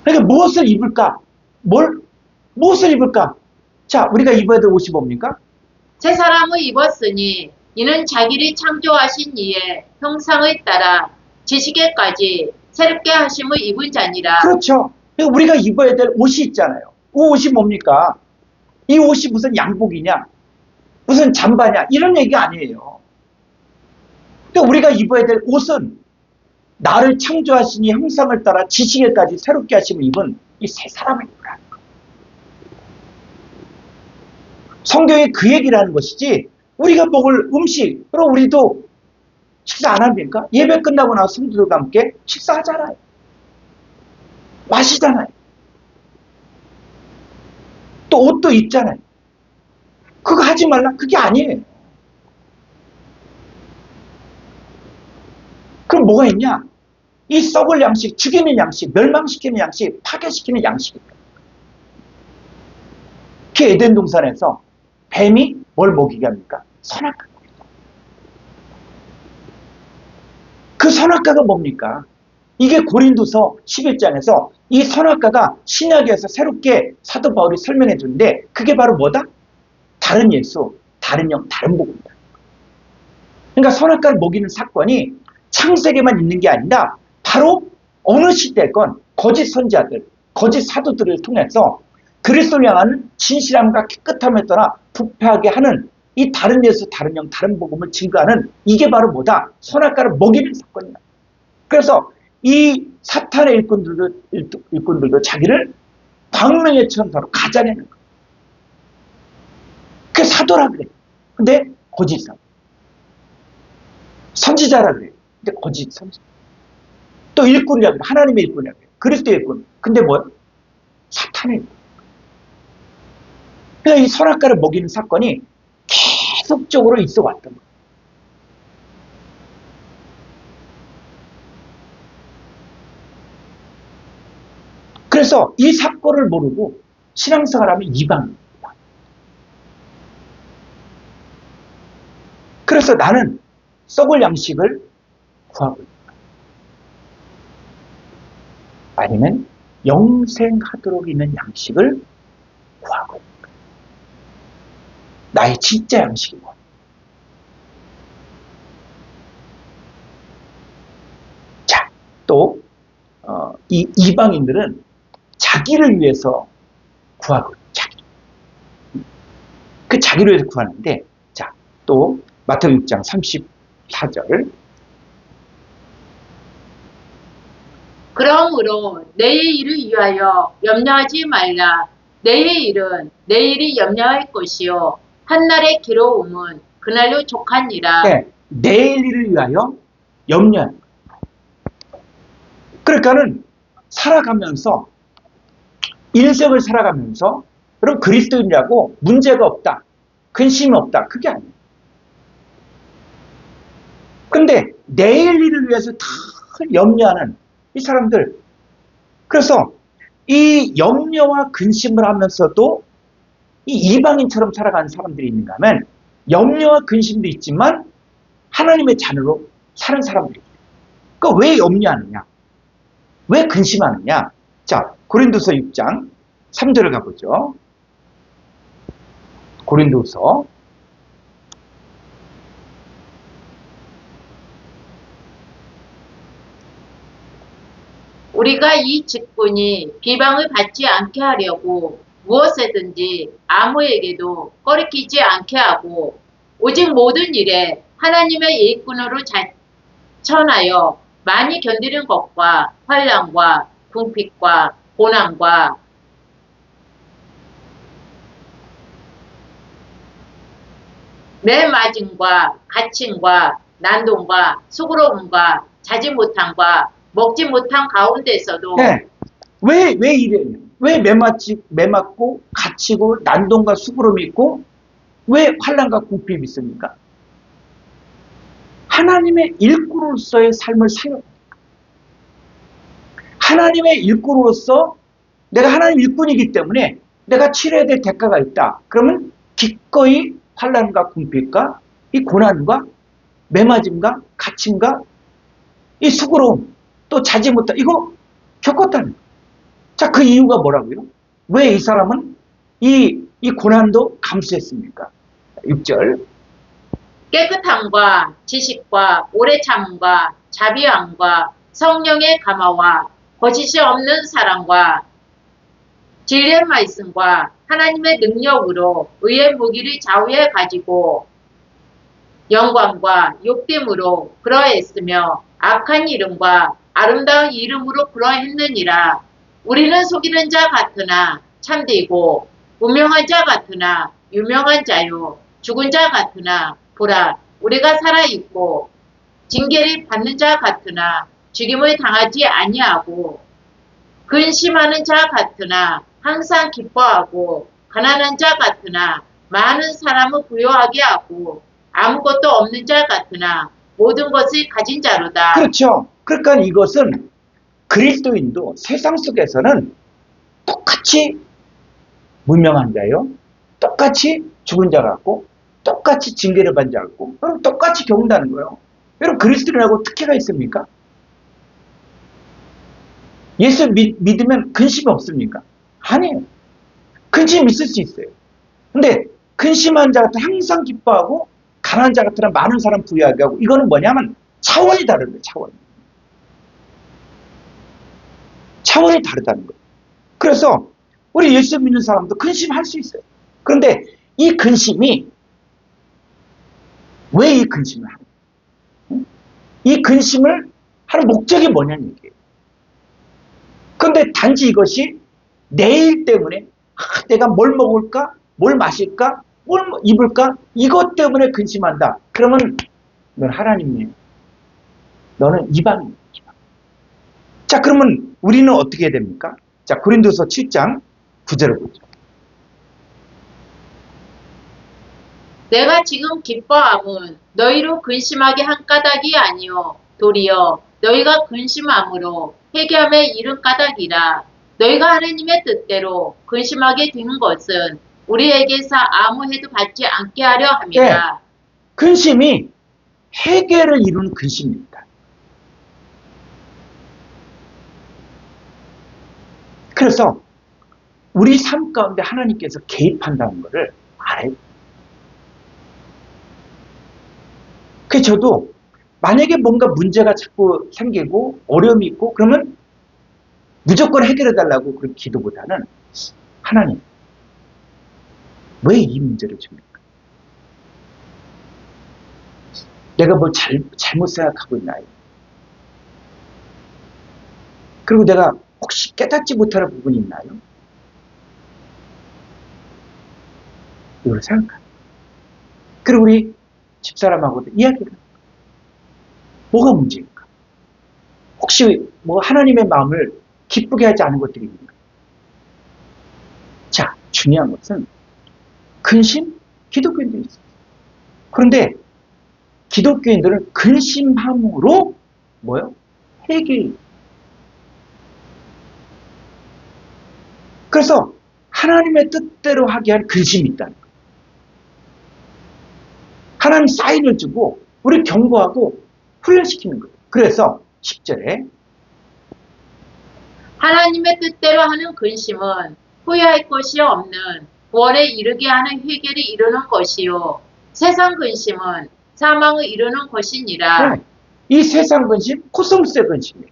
그러니까 무엇을 입을까? 무엇을 입을까? 자, 우리가 입어야 될 옷이 뭡니까? 새 사람을 입었으니 이는 자기를 창조하신 이의 형상을 따라 지식에까지 새롭게 하심을 입은 자니라. 그렇죠. 그러니까 우리가 입어야 될 옷이 있잖아요. 그 옷이 뭡니까? 이 옷이 무슨 양복이냐? 무슨 잠바냐? 이런 얘기 아니에요. 그러니까 우리가 입어야 될 옷은 나를 창조하시니 형상을 따라 지식에까지 새롭게 하심을 입은 이 새 사람을 입으라는 거예요. 성경이 그 얘기를 하는 것이지 우리가 먹을 음식, 그럼 우리도 식사 안 합니까? 예배 끝나고 나서 성도들과 함께 식사하잖아요. 마시잖아요. 또 옷도 입잖아요. 그거 하지 말라? 그게 아니에요. 그럼 뭐가 있냐? 이 썩을 양식, 죽이는 양식, 멸망시키는 양식, 파괴시키는 양식입니다. 그 에덴 동산에서 뱀이 뭘 먹이게 합니까? 선악과. 그 선악과가 뭡니까? 이게 고린도서 11장에서 이 선악과가 신약에서 새롭게 사도 바울이 설명해 주는데 그게 바로 뭐다? 다른 예수, 다른 영, 다른 복음이다. 그러니까 선악과를 먹이는 사건이 창세기만 있는 게 아니라 바로 어느 시대건 거짓 선지자들, 거짓 사도들을 통해서 그리스도를 향하는 진실함과 깨끗함에 따라 부패하게 하는 이 다른 예수, 다른 영, 다른 복음을 증거하는 이게 바로 뭐다? 선악과를 먹이는 사건이다. 그래서 이 사탄의 일꾼들도 자기를 광명의 천사로 가자내는 거예요. 그게 사도라 그래. 근데 거짓 사도. 선지자라 그래. 근데 거짓 선지자. 또 일꾼이라 그래. 하나님의 일꾼이라 그래. 그리스도의 일꾼. 근데 뭐야? 사탄의 일꾼. 그러니까 이 선악과를 먹이는 사건이 계속적으로 있어 왔던 거예요. 그래서 이 사건을 모르고 신앙생활하면 이방입니다. 그래서 나는 썩을 양식을 구하고 있다. 아니면 영생하도록 있는 양식을 구하고 있다. 나의 진짜 양식이 뭐야? 자, 또 이 이방인들은 자기를 위해서 구하고 자기. 그 자기를 위해서 구하는데, 자, 또 마태복음 6장 34절. 그러므로 내의 일을 위하여 염려하지 말라. 내의 일은 내일이 염려할 것이요 한날의 괴로움은 그날로 족하니라. 네, 내일 일을 위하여 염려하는 거예요. 그러니까는 살아가면서 인생을 살아가면서 그럼 그리스도인이라고 문제가 없다, 근심이 없다, 그게 아니에요. 근데 내일 일을 위해서 다 염려하는 이 사람들, 그래서 이 염려와 근심을 하면서도 이 이방인처럼 살아가는 사람들이 있는가 하면 염려와 근심도 있지만 하나님의 자녀로 사는 사람들이 있어요. 그러니까 왜 염려하느냐? 왜 근심하느냐? 자, 고린도서 6장 3절을 가보죠. 고린도서 우리가 이 직분이 비방을 받지 않게 하려고 무엇에든지 아무에게도 꺼리끼지 않게 하고 오직 모든 일에 하나님의 일꾼으로 전하여 많이 견디는 것과 환난과 궁핍과 고난과 매맞음과 갇힘과 난동과 수고로움과 자지 못함과 먹지 못한 가운데서도 네. 왜 이래요? 왜 매맞고 갇히고 난동과 수고름이 있고 왜 환난과 궁핍이 있습니까? 하나님의 일꾼으로서의 삶을 살려. 하나님의 일꾼으로서 내가 하나님 일꾼이기 때문에 내가 치러야 될 대가가 있다. 그러면 기꺼이 환난과 궁핍과 이 고난과 매맞음과 갇힘과 이 수고로움 또 자지 못한 이거 겪었다는 거예요. 자, 그 이유가 뭐라고요? 왜 이 사람은 이 고난도 감수했습니까? 6절. 깨끗함과 지식과 오래 참음과 자비함과 성령의 감화와 거짓이 없는 사랑과 진리의 말씀과 하나님의 능력으로 의의 무기를 좌우에 가지고 영광과 욕됨으로 그러했으며 악한 이름과 아름다운 이름으로 그러했느니라. 우리는 속이는 자 같으나 참되고 무명한 자 같으나 유명한 자요 죽은 자 같으나 보라 우리가 살아있고 징계를 받는 자 같으나 죽임을 당하지 아니하고 근심하는 자 같으나 항상 기뻐하고 가난한 자 같으나 많은 사람을 부유하게 하고 아무것도 없는 자 같으나 모든 것을 가진 자로다. 그렇죠. 그러니까 이것은 그리스도인도 세상 속에서는 똑같이 무명한 자요. 똑같이 죽은 자 같고 똑같이 징계를 받는 자 같고 그럼 똑같이 겪는다는 거예요. 여러분 그리스도인하고 특혜가 있습니까? 예수 믿으면 근심이 없습니까? 아니에요. 근심이 있을 수 있어요. 근데 근심한 자 같은 항상 기뻐하고 가난한 자 같은 많은 사람 부유하게 하고 이거는 뭐냐면 차원이 다른 거예요. 차원이 다르다는 거예요. 그래서 우리 예수 믿는 사람도 근심할 수 있어요. 그런데 이 근심이 왜 이 근심을 하는 거예요? 이 근심을 하는 목적이 뭐냐는 얘기예요. 그런데 단지 이것이 내일 때문에 내가 뭘 먹을까? 뭘 마실까? 뭘 입을까? 이것 때문에 근심한다. 그러면 넌 하나님이에요. 너는 이방인이에요. 자, 그러면 우리는 어떻게 해야 됩니까? 자, 고린도서 7장 9절을 보죠. 내가 지금 기뻐함은 너희로 근심하게 한 까닭이 아니요 도리어 너희가 근심함으로 회개함에 이른 까닭이라. 너희가 하나님의 뜻대로 근심하게 되는 것은 우리에게서 아무 해도 받지 않게 하려 함이라. 네. 근심이 회개를 이루는 근심입니다. 그래서 우리 삶 가운데 하나님께서 개입한다는 것을 알아요. 그래서 저도 만약에 뭔가 문제가 자꾸 생기고 어려움이 있고 그러면 무조건 해결해 달라고 그런 기도보다는 하나님 왜 이 문제를 줍니까? 내가 뭘 잘못 생각하고 있나요? 그리고 내가 혹시 깨닫지 못하는 부분이 있나요? 이걸 생각합니다. 그리고 우리 집사람하고도 이야기를 합니다. 뭐가 문제일까? 혹시 뭐 하나님의 마음을 기쁘게 하지 않은 것들이 있는가? 자, 중요한 것은 근심? 기독교인들이 있어요. 그런데 기독교인들은 근심함으로 뭐요? 회개. 그래서 하나님의 뜻대로 하게 할 근심이 있다는 거예요. 하나님 사인을 주고 우리 경고하고 훈련시키는 거예요. 그래서 10절에 하나님의 뜻대로 하는 근심은 후회할 것이 없는 구원에 이르게 하는 회개를 이루는 것이요. 세상 근심은 사망을 이루는 것이니라. 네. 이 세상 근심, 코스모스의 근심이에요.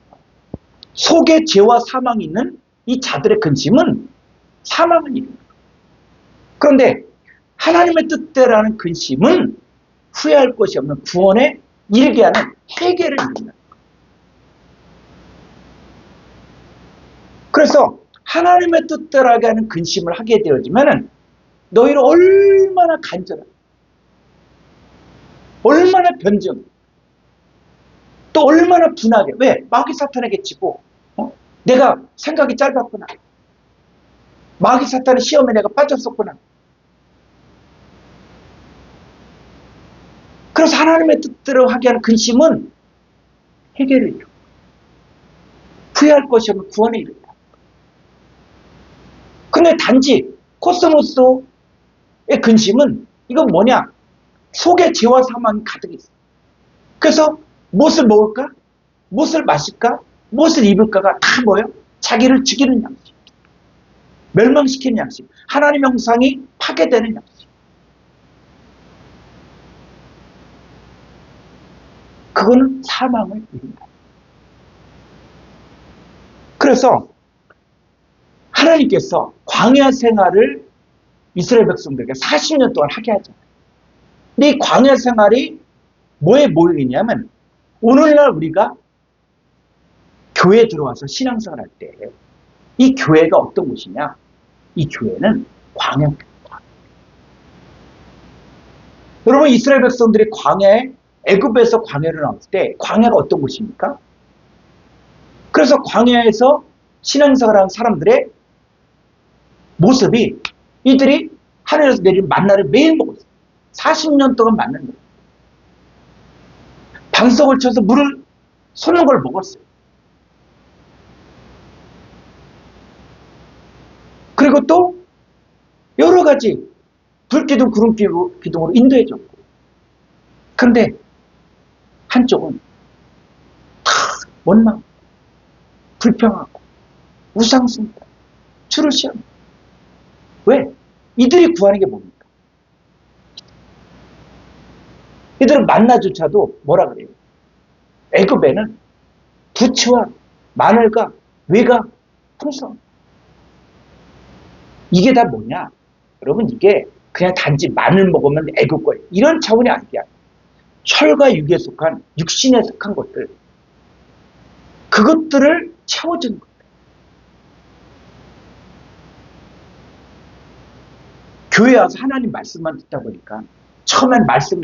속에 죄와 사망이 있는 이 자들의 근심은 사망을 이룹니다. 그런데 하나님의 뜻대로 하는 근심은 후회할 것이 없는 구원에 이르게 하는 회개를 이룬다. 그래서 하나님의 뜻대로 하게 하는 근심을 하게 되어지면 너희를 얼마나 간절하고 얼마나 변정 또 얼마나 분하게 왜? 마귀 사탄에게 지고 내가 생각이 짧았구나. 마귀 사탄의 시험에 내가 빠졌었구나. 그래서 하나님의 뜻대로 하게 하는 근심은 회개를 이루고 후회할 것이 없는 구원에 이른다. 근데 단지 코스모스의 근심은 이건 뭐냐? 속에 죄와 사망이 가득 있어. 그래서 무엇을 먹을까? 무엇을 마실까? 무엇을 입을까가 다 뭐예요? 자기를 죽이는 양식. 멸망시키는 양식. 하나님의 형상이 파괴되는 양식. 그거는 사망을 이룬다. 그래서 하나님께서 광야 생활을 이스라엘 백성들에게 40년 동안 하게 하잖아요. 근데 이 광야 생활이 뭐에 모이냐면 오늘날 우리가 교회에 들어와서 신앙생활 할 때 이 교회가 어떤 곳이냐? 이 교회는 광야입니다. 여러분 이스라엘 백성들이 광야에 애굽에서 광야를 나왔을 때 광야가 어떤 곳입니까? 그래서 광야에서 신앙생활 하는 사람들의 모습이 이들이 하늘에서 내린 만나를 매일 먹었어요. 40년 동안 만나는 거예요. 반석을 쳐서 물을 솟는 걸 먹었어요. 그리고 또 여러 가지 불기둥 구름기둥으로 인도해줬고 그런데 한쪽은 다 원망, 불평하고 우상숭배, 주를 시험. 왜? 이들이 구하는 게 뭡니까? 이들은 만나조차도 뭐라 그래요? 애굽에는 부추와 마늘과 외가 풍성. 이게 다 뭐냐? 여러분 이게 그냥 단지 마늘 먹으면 애굽 거예요. 이런 차원이 아니야. 혈과 육에 속한 육신에 속한 것들 그것들을 채워주는 거예요. 교회 와서 하나님 말씀만 듣다 보니까 처음엔 말씀이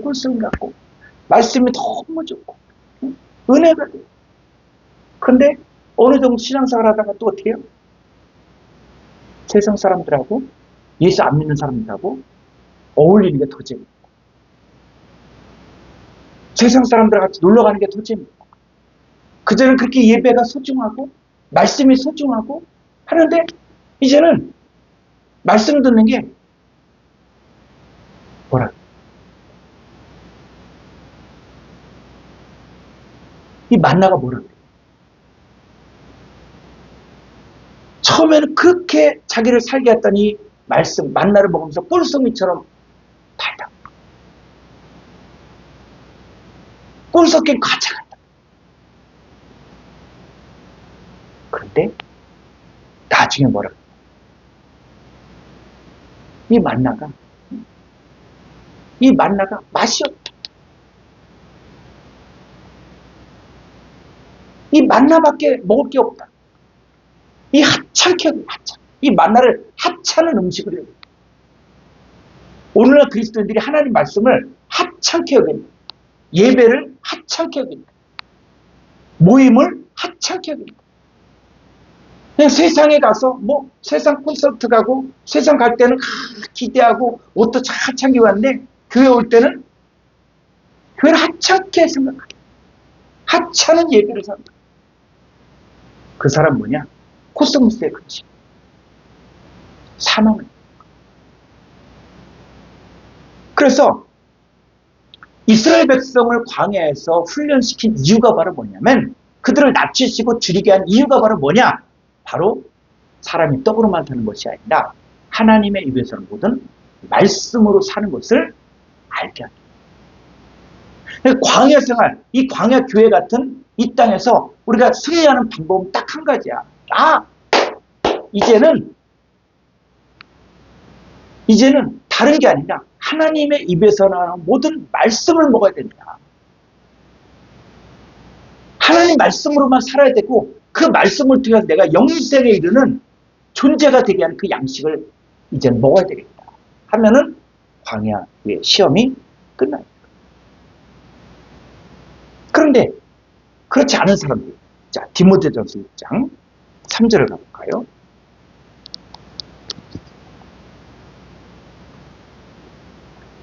꿀성 같고 말씀이 너무 좋고 은혜가 돼요. 그런데 어느 정도 신앙생활 하다가 또 어떻게 해요? 세상 사람들하고 예수 안 믿는 사람들하고 어울리는 게 더 재밌고 세상 사람들 같이 놀러 가는 게 더 재밌고 그전엔 그렇게 예배가 소중하고 말씀이 소중하고 하는데 이제는 말씀 듣는 게 뭐라 이 만나가 뭐라 그래? 처음에는 그렇게 자기를 살게 했더니 말씀 만나를 먹으면서 꿀송이처럼 달다. 꿀 섞인 과자 같다. 그런데 나중에 뭐라 그래? 이 만나가 맛이 없다. 이 만나밖에 먹을 게 없다. 이 하찮게 하찮. 이 만나를 하찮은 음식으로 해요. 오늘날 그리스도인들이 하나님 말씀을 하찮게 여깁니다. 예배를 하찮게 여깁니다. 모임을 하찮게 여깁니다. 그냥 세상에 가서 뭐 세상 콘서트 가고 세상 갈 때는 기대하고 옷도 하찮게 왔는데 교회 올 때는 교회를 하찮게 생각해요. 하찮은 예배를 생각해요. 그 사람 뭐냐? 코스모스의 근심. 사망을. 그래서 이스라엘 백성을 광야에서 훈련시킨 이유가 바로 뭐냐면 그들을 낮추시고 줄이게 한 이유가 바로 뭐냐? 바로 사람이 떡으로만 사는 것이 아니라 하나님의 입에서는 모든 말씀으로 사는 것을 알게 합니다. 광야 생활, 이 광야 교회 같은 이 땅에서 우리가 승리하는 방법은 딱 한 가지야. 이제는 다른 게 아니라 하나님의 입에서 나오는 모든 말씀을 먹어야 된다. 하나님 말씀으로만 살아야 되고 그 말씀을 통해서 내가 영생에 이르는 존재가 되게 하는 그 양식을 이제 먹어야 되겠다 하면은 광야의 시험이 끝납니다. 그런데 그렇지 않은 사람들, 자 디모데전서 6장 3절을 가볼까요?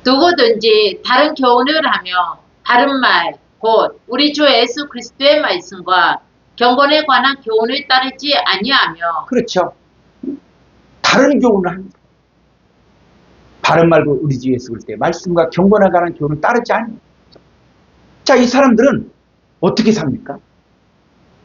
누구든지 다른 교훈을 하며 바른 말, 곧 우리 주 예수 그리스도의 말씀과 경건에 관한 교훈을 따르지 아니하며. 그렇죠. 다른 교훈을 합니다. 바른 말고 우리 주 예수 그리스도의 말씀과 경건에 관한 교훈을 따르지 않니. 자, 이 사람들은 어떻게 삽니까?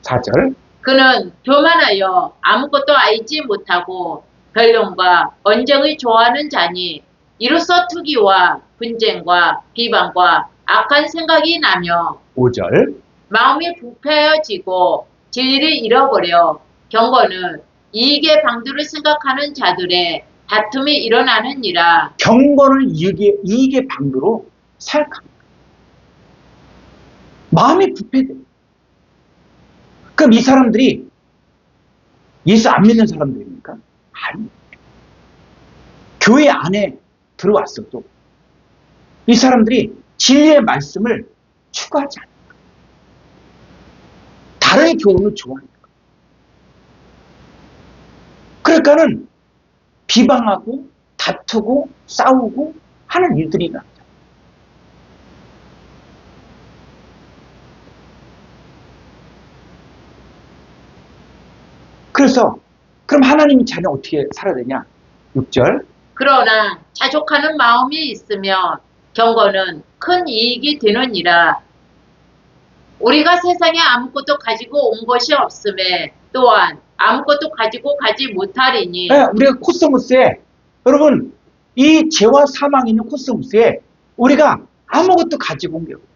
4절. 그는 교만하여 아무것도 알지 못하고 변론과 언쟁을 좋아하는 자니 이로써 투기와 분쟁과 비방과 악한 생각이 나며 5절. 마음이 부패해지고 진리를 잃어버려 경건은 이익의 방도를 생각하는 자들의 다툼이 일어나느니라. 경건을 이익의 방도로 생각합니다. 마음이 부패돼. 그럼 이 사람들이 예수 안 믿는 사람들입니까? 아니. 교회 안에 들어왔어도 이 사람들이 진리의 말씀을 추구하지 않습니다. 다른 교훈을 좋아합니다. 그러니까는 비방하고 다투고 싸우고 하는 일들이 나죠. 그래서 그럼 하나님이 자녀 어떻게 살아야 되냐? 6절. 그러나 자족하는 마음이 있으면 경건은 큰 이익이 되느니라. 우리가 세상에 아무것도 가지고 온 것이 없음에 또한 아무것도 가지고 가지 못하리니. 네, 우리가 코스모스에 여러분 이 죄와 사망이 있는 코스모스에 우리가 아무것도 가지고 온 게 없어요.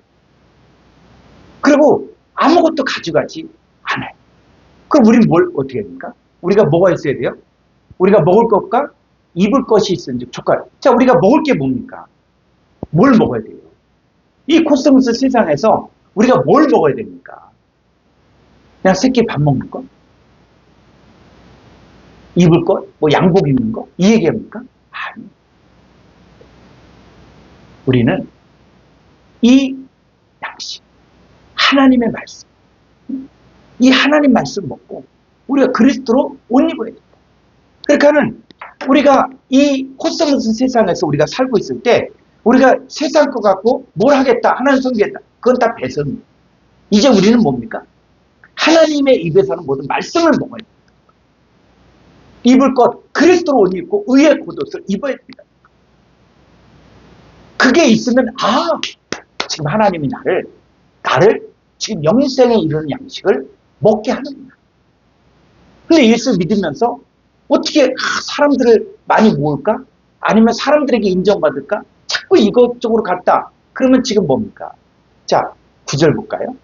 그리고 아무것도 가져가지 않아요. 그럼 우리는 뭘 어떻게 해야 됩니까? 우리가 뭐가 있어야 돼요? 우리가 먹을 것과 입을 것이 있은지 족할. 자, 우리가 먹을 게 뭡니까? 뭘 먹어야 돼요? 이 코스모스 세상에서 우리가 뭘 먹어야 됩니까? 그냥 새끼 밥 먹는 거? 입을 것? 뭐 양복 입는 거? 이 얘기합니까? 아니. 우리는 이 양식, 하나님의 말씀, 이 하나님 말씀 먹고 우리가 그리스도로 옷 입어야 된다. 그러니까는 우리가 이 코스모스 세상에서 우리가 살고 있을 때 우리가 세상 것 갖고 뭘 하겠다, 하나님 섬기겠다. 그건 다 배설입니다. 이제 우리는 뭡니까? 하나님의 입에서는 모든 말씀을 먹어야 됩니다. 입을 것, 그리스도로 옷 입고 의의 겉옷을 입어야 됩니다. 그게 있으면 지금 하나님이 나를 지금 영생에 이르는 양식을 먹게 하는구나. 근데 예수 믿으면서 어떻게 사람들을 많이 모을까? 아니면 사람들에게 인정받을까? 자꾸 이것저것으로 갔다. 그러면 지금 뭡니까? 자, 9절 볼까요?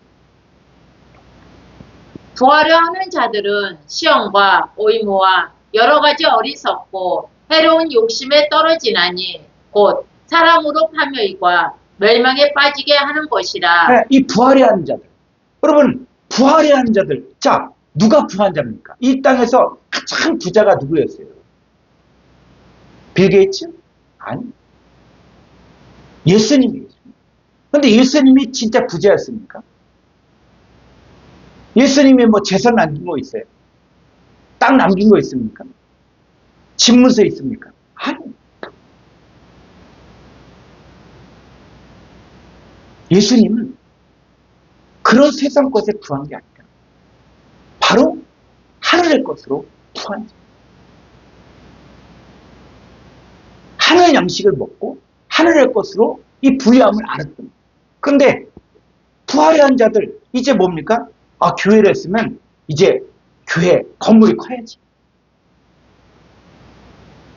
부하려 하는 자들은 시험과 오이모와 여러 가지 어리석고 해로운 욕심에 떨어지나니 곧 사람으로 파멸과 멸망에 빠지게 하는 것이라. 네, 이 부활해야 하는 자들. 여러분, 부활해야 하는 자들. 자, 누가 부한 자입니까? 이 땅에서 가장 부자가 누구였어요? 빌 게이츠? 아니. 예수님이었습니다. 그런데 예수님이 진짜 부자였습니까? 예수님이 뭐 재산 남긴 거 있어요? 땅 남긴 거 있습니까? 집무서 있습니까? 아니. 예수님은 그런 세상 것에 구한 게 아니라 바로 하늘의 것으로 구한 자. 하늘 양식을 먹고 하늘의 것으로 이 부유함을 알았던. 그런데 부활한 자들 이제 뭡니까? 아, 교회를 했으면 이제 교회 건물이 커야지.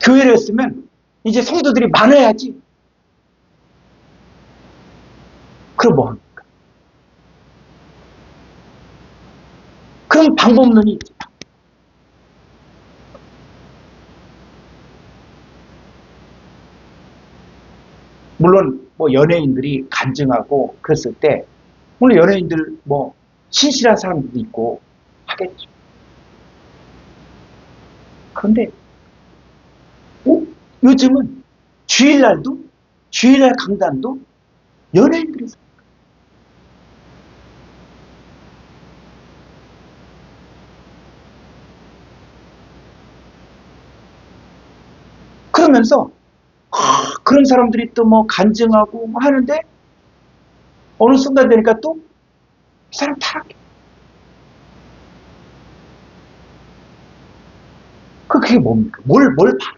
교회를 했으면 이제 성도들이 많아야지. 그럼 뭐 합니까? 그럼 방법론이 있죠. 물론 뭐 연예인들이 간증하고 그랬을 때 물론 연예인들 뭐 신실한 사람들도 있고 하겠죠. 그런데 요즘은 주일날 강단도 연예인들이 서 그러면서 그런 사람들이 또 뭐 간증하고 뭐 하는데 어느 순간 되니까 또 이 사람 타락해. 그게 뭡니까? 뭘 봐?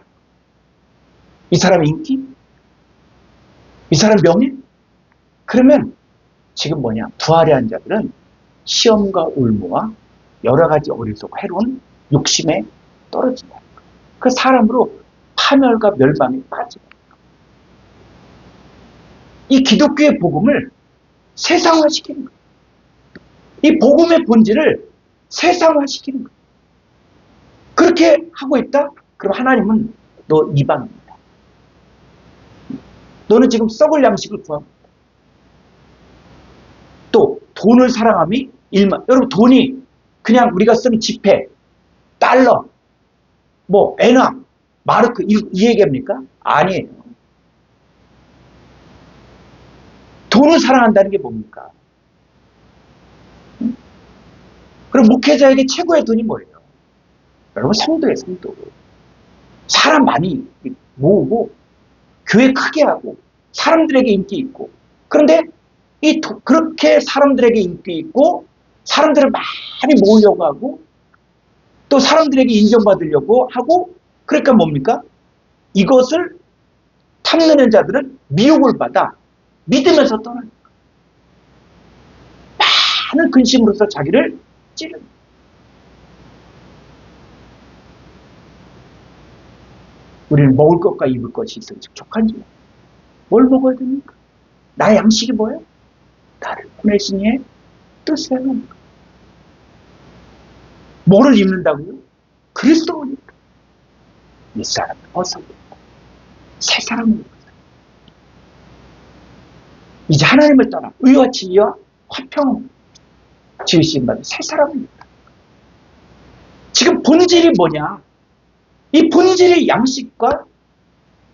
이 사람 인기? 이 사람 명예? 그러면 지금 뭐냐? 부활의 한 자들은 시험과 울무와 여러 가지 어리석고 해로운 욕심에 떨어진다. 그 사람으로 파멸과 멸망에 빠지고 이 기독교의 복음을 세상화시키는 거예요. 이 복음의 본질을 세상화시키는 거예요. 그렇게 하고 있다? 그럼 하나님은 너 이방인이다. 너는 지금 썩을 양식을 구하고 있다. 또 돈을 사랑함이 일만. 여러분 돈이 그냥 우리가 쓰는 지폐, 달러, 뭐 엔화, 마르크 이 얘기합니까? 아니에요. 돈을 사랑한다는 게 뭡니까? 그럼 목회자에게 최고의 돈이 뭐예요? 여러분 성도예요, 성도. 사람 많이 모으고 교회 크게 하고 사람들에게 인기 있고 그런데 그렇게 사람들에게 인기 있고 사람들을 많이 모으려고 하고 또 사람들에게 인정받으려고 하고 그러니까 뭡니까? 이것을 탐내는 자들은 미혹을 받아 믿으면서 떠나는 거예요. 많은 근심으로서 자기를 찌르는 거예요. 우리는 먹을 것과 입을 것이 있어 족한지 뭘 먹어야 됩니까? 나의 양식이 뭐예요? 나를 보내신 이의 뜻을 행하는 것. 뭐를 입는다고요? 그리스도니까. 이 사람을 벗어버리고 새 사람을 입어요. 이제 하나님을 떠나 의와 진리와 화평 지으신 바는 새 사람을 입다. 지금 본질이 뭐냐? 이 본질의 양식과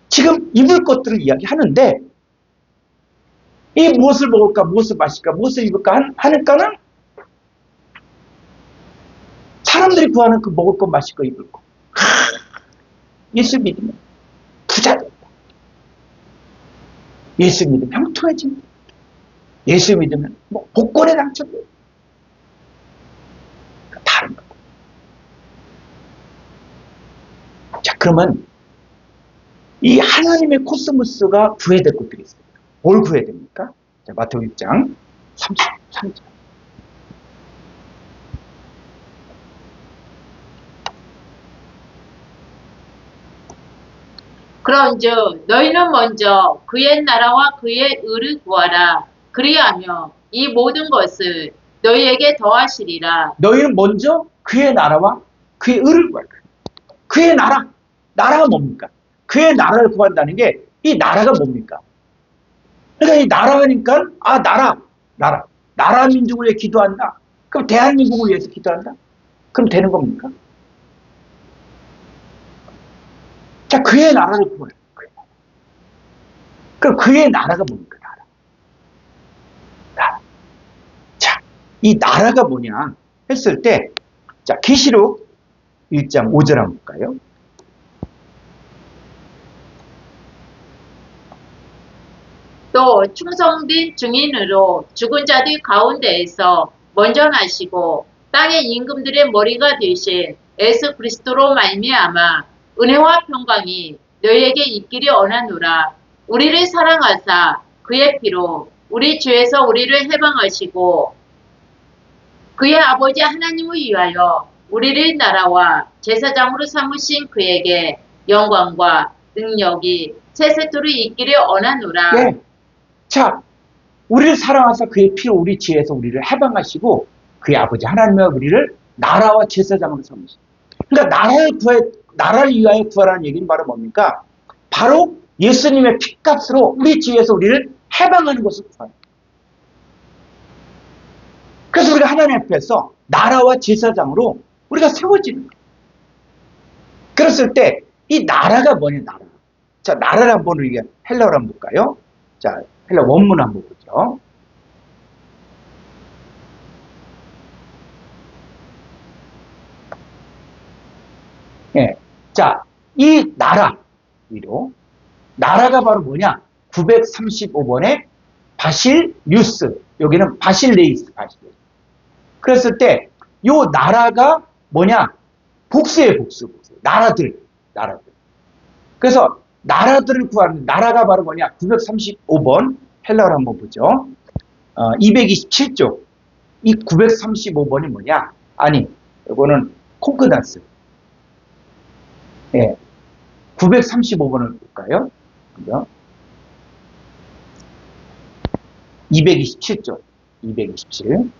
지금 입을 것들을 이야기하는데 이 무엇을 먹을까, 무엇을 마실까, 무엇을 입을까 하니까는 사람들이 구하는 그 먹을 것, 마실 것, 입을 것. 예수 믿으면 부자 된다. 예수 믿으면 형통해진다. 예수 믿으면 뭐 복권에 당첨된다. 다른 거. 자, 그러면 이 하나님의 코스모스가 구해야 될 것들이 있습니다. 뭘 구해야 됩니까? 자, 마태복음 6장 33절. 그런즉 너희는 먼저 그의 나라와 그의 의를 구하라. 그리하며 이 모든 것을 너희에게 더하시리라. 너희는 먼저 그의 나라와 그의 의를 구할 거예요. 그의 나라. 나라가 뭡니까? 그의 나라를 구한다는 게 이 나라가 뭡니까? 그러니까 이 나라니까 나라 민족을 위해 기도한다. 그럼 대한민국을 위해서 기도한다. 그럼 되는 겁니까? 자, 그의 나라를 구해요. 그럼 그의 나라가 뭡니까? 나라. 자, 이 나라가 뭐냐 했을 때, 자, 계시록 1장 5절 한번 볼까요? 또 충성된 증인으로 죽은 자들 가운데에서 먼저 나시고 땅의 임금들의 머리가 되신 예수 그리스도로 말미암아 은혜와 평강이 너희에게 있기를 원하노라. 우리를 사랑하사 그의 피로 우리 죄에서 우리를 해방하시고 그의 아버지 하나님을 위하여 우리를 나라와 제사장으로 삼으신 그에게 영광과 능력이 세세토록 있기를 원하노라. 예. 자, 우리를 사랑하사 그의 피로 우리 지혜에서 우리를 해방하시고 그의 아버지 하나님과 우리를 나라와 제사장으로 삼으시고. 그러니까 나라를 위하여 구하라는 얘기는 바로 뭡니까? 바로 예수님의 피값으로 우리 지혜에서 우리를 해방하는 것을 구하는. 그래서 우리가 하나님 앞에서 나라와 제사장으로 우리가 세워지는 거예요. 그랬을 때 이 나라가 뭐냐, 나라. 자, 나라를 한번 우리가 헬라어로 한번 볼까요? 자, 헬라 원문 한번 보죠. 예. 자, 이 나라, 위로. 나라가 바로 뭐냐? 935번의 바실뉴스. 여기는 바실레이스, 바실레이스. 그랬을 때, 요 나라가 뭐냐? 복수예요, 복수. 나라들. 그래서 나라들을 구하는, 나라가 바로 뭐냐? 935번, 헬라어로 한번 보죠. 227쪽. 이 935번이 뭐냐? 아니, 이거는 콩크다스. 예. 935번을 볼까요? 그죠? 227쪽. 227.